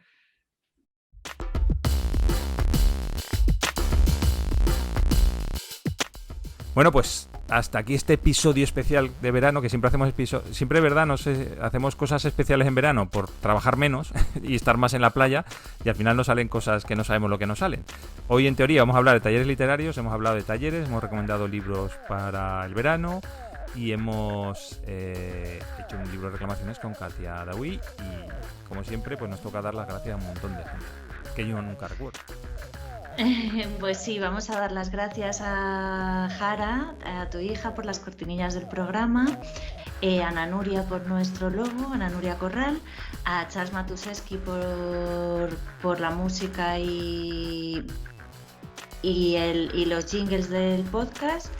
Bueno, pues hasta aquí este episodio especial de verano, que siempre hacemos siempre, ¿verdad? Hacemos cosas especiales en verano por trabajar menos y estar más en la playa, y al final nos salen cosas que no sabemos lo que nos salen. Hoy, en teoría, vamos a hablar de talleres literarios, hemos hablado de talleres, hemos recomendado libros para el verano y hemos hecho un libro de reclamaciones con Katia Adawi, y como siempre, pues nos toca dar las gracias a un montón de gente que yo nunca recuerdo. Pues sí, vamos a dar las gracias a Jara, a tu hija, por las cortinillas del programa, a Ana Nuria por nuestro logo, Ana Nuria Corral, a Charles Matuszewski por la música y los jingles del podcast.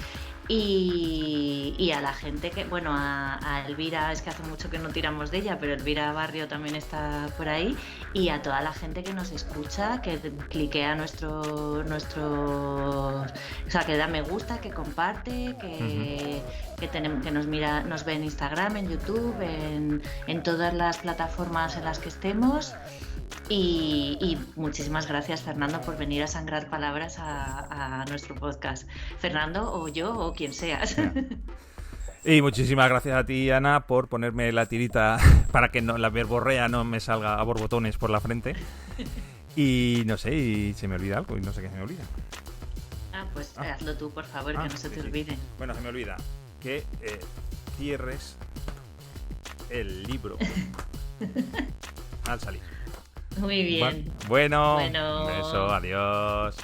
Y a la gente que, bueno, a Elvira, es que hace mucho que no tiramos de ella, pero Elvira Barrio también está por ahí, y a toda la gente que nos escucha, que cliquea o sea, que da me gusta, que comparte, que nos mira, nos ve en Instagram, en YouTube, en todas las plataformas en las que estemos. Y muchísimas gracias, Fernando, por venir a sangrar palabras a nuestro podcast. Fernando, o yo, o quien seas. Y muchísimas gracias a ti, Ana, por ponerme la tirita para que la verborrea no me salga a borbotones por la frente. Y no sé, y se me olvida algo, y no sé qué se me olvida. Pues hazlo tú, por favor, que no se te olvide. Sí. Bueno, se me olvida que cierres el libro al salir. Muy bien. Bueno, un beso, adiós.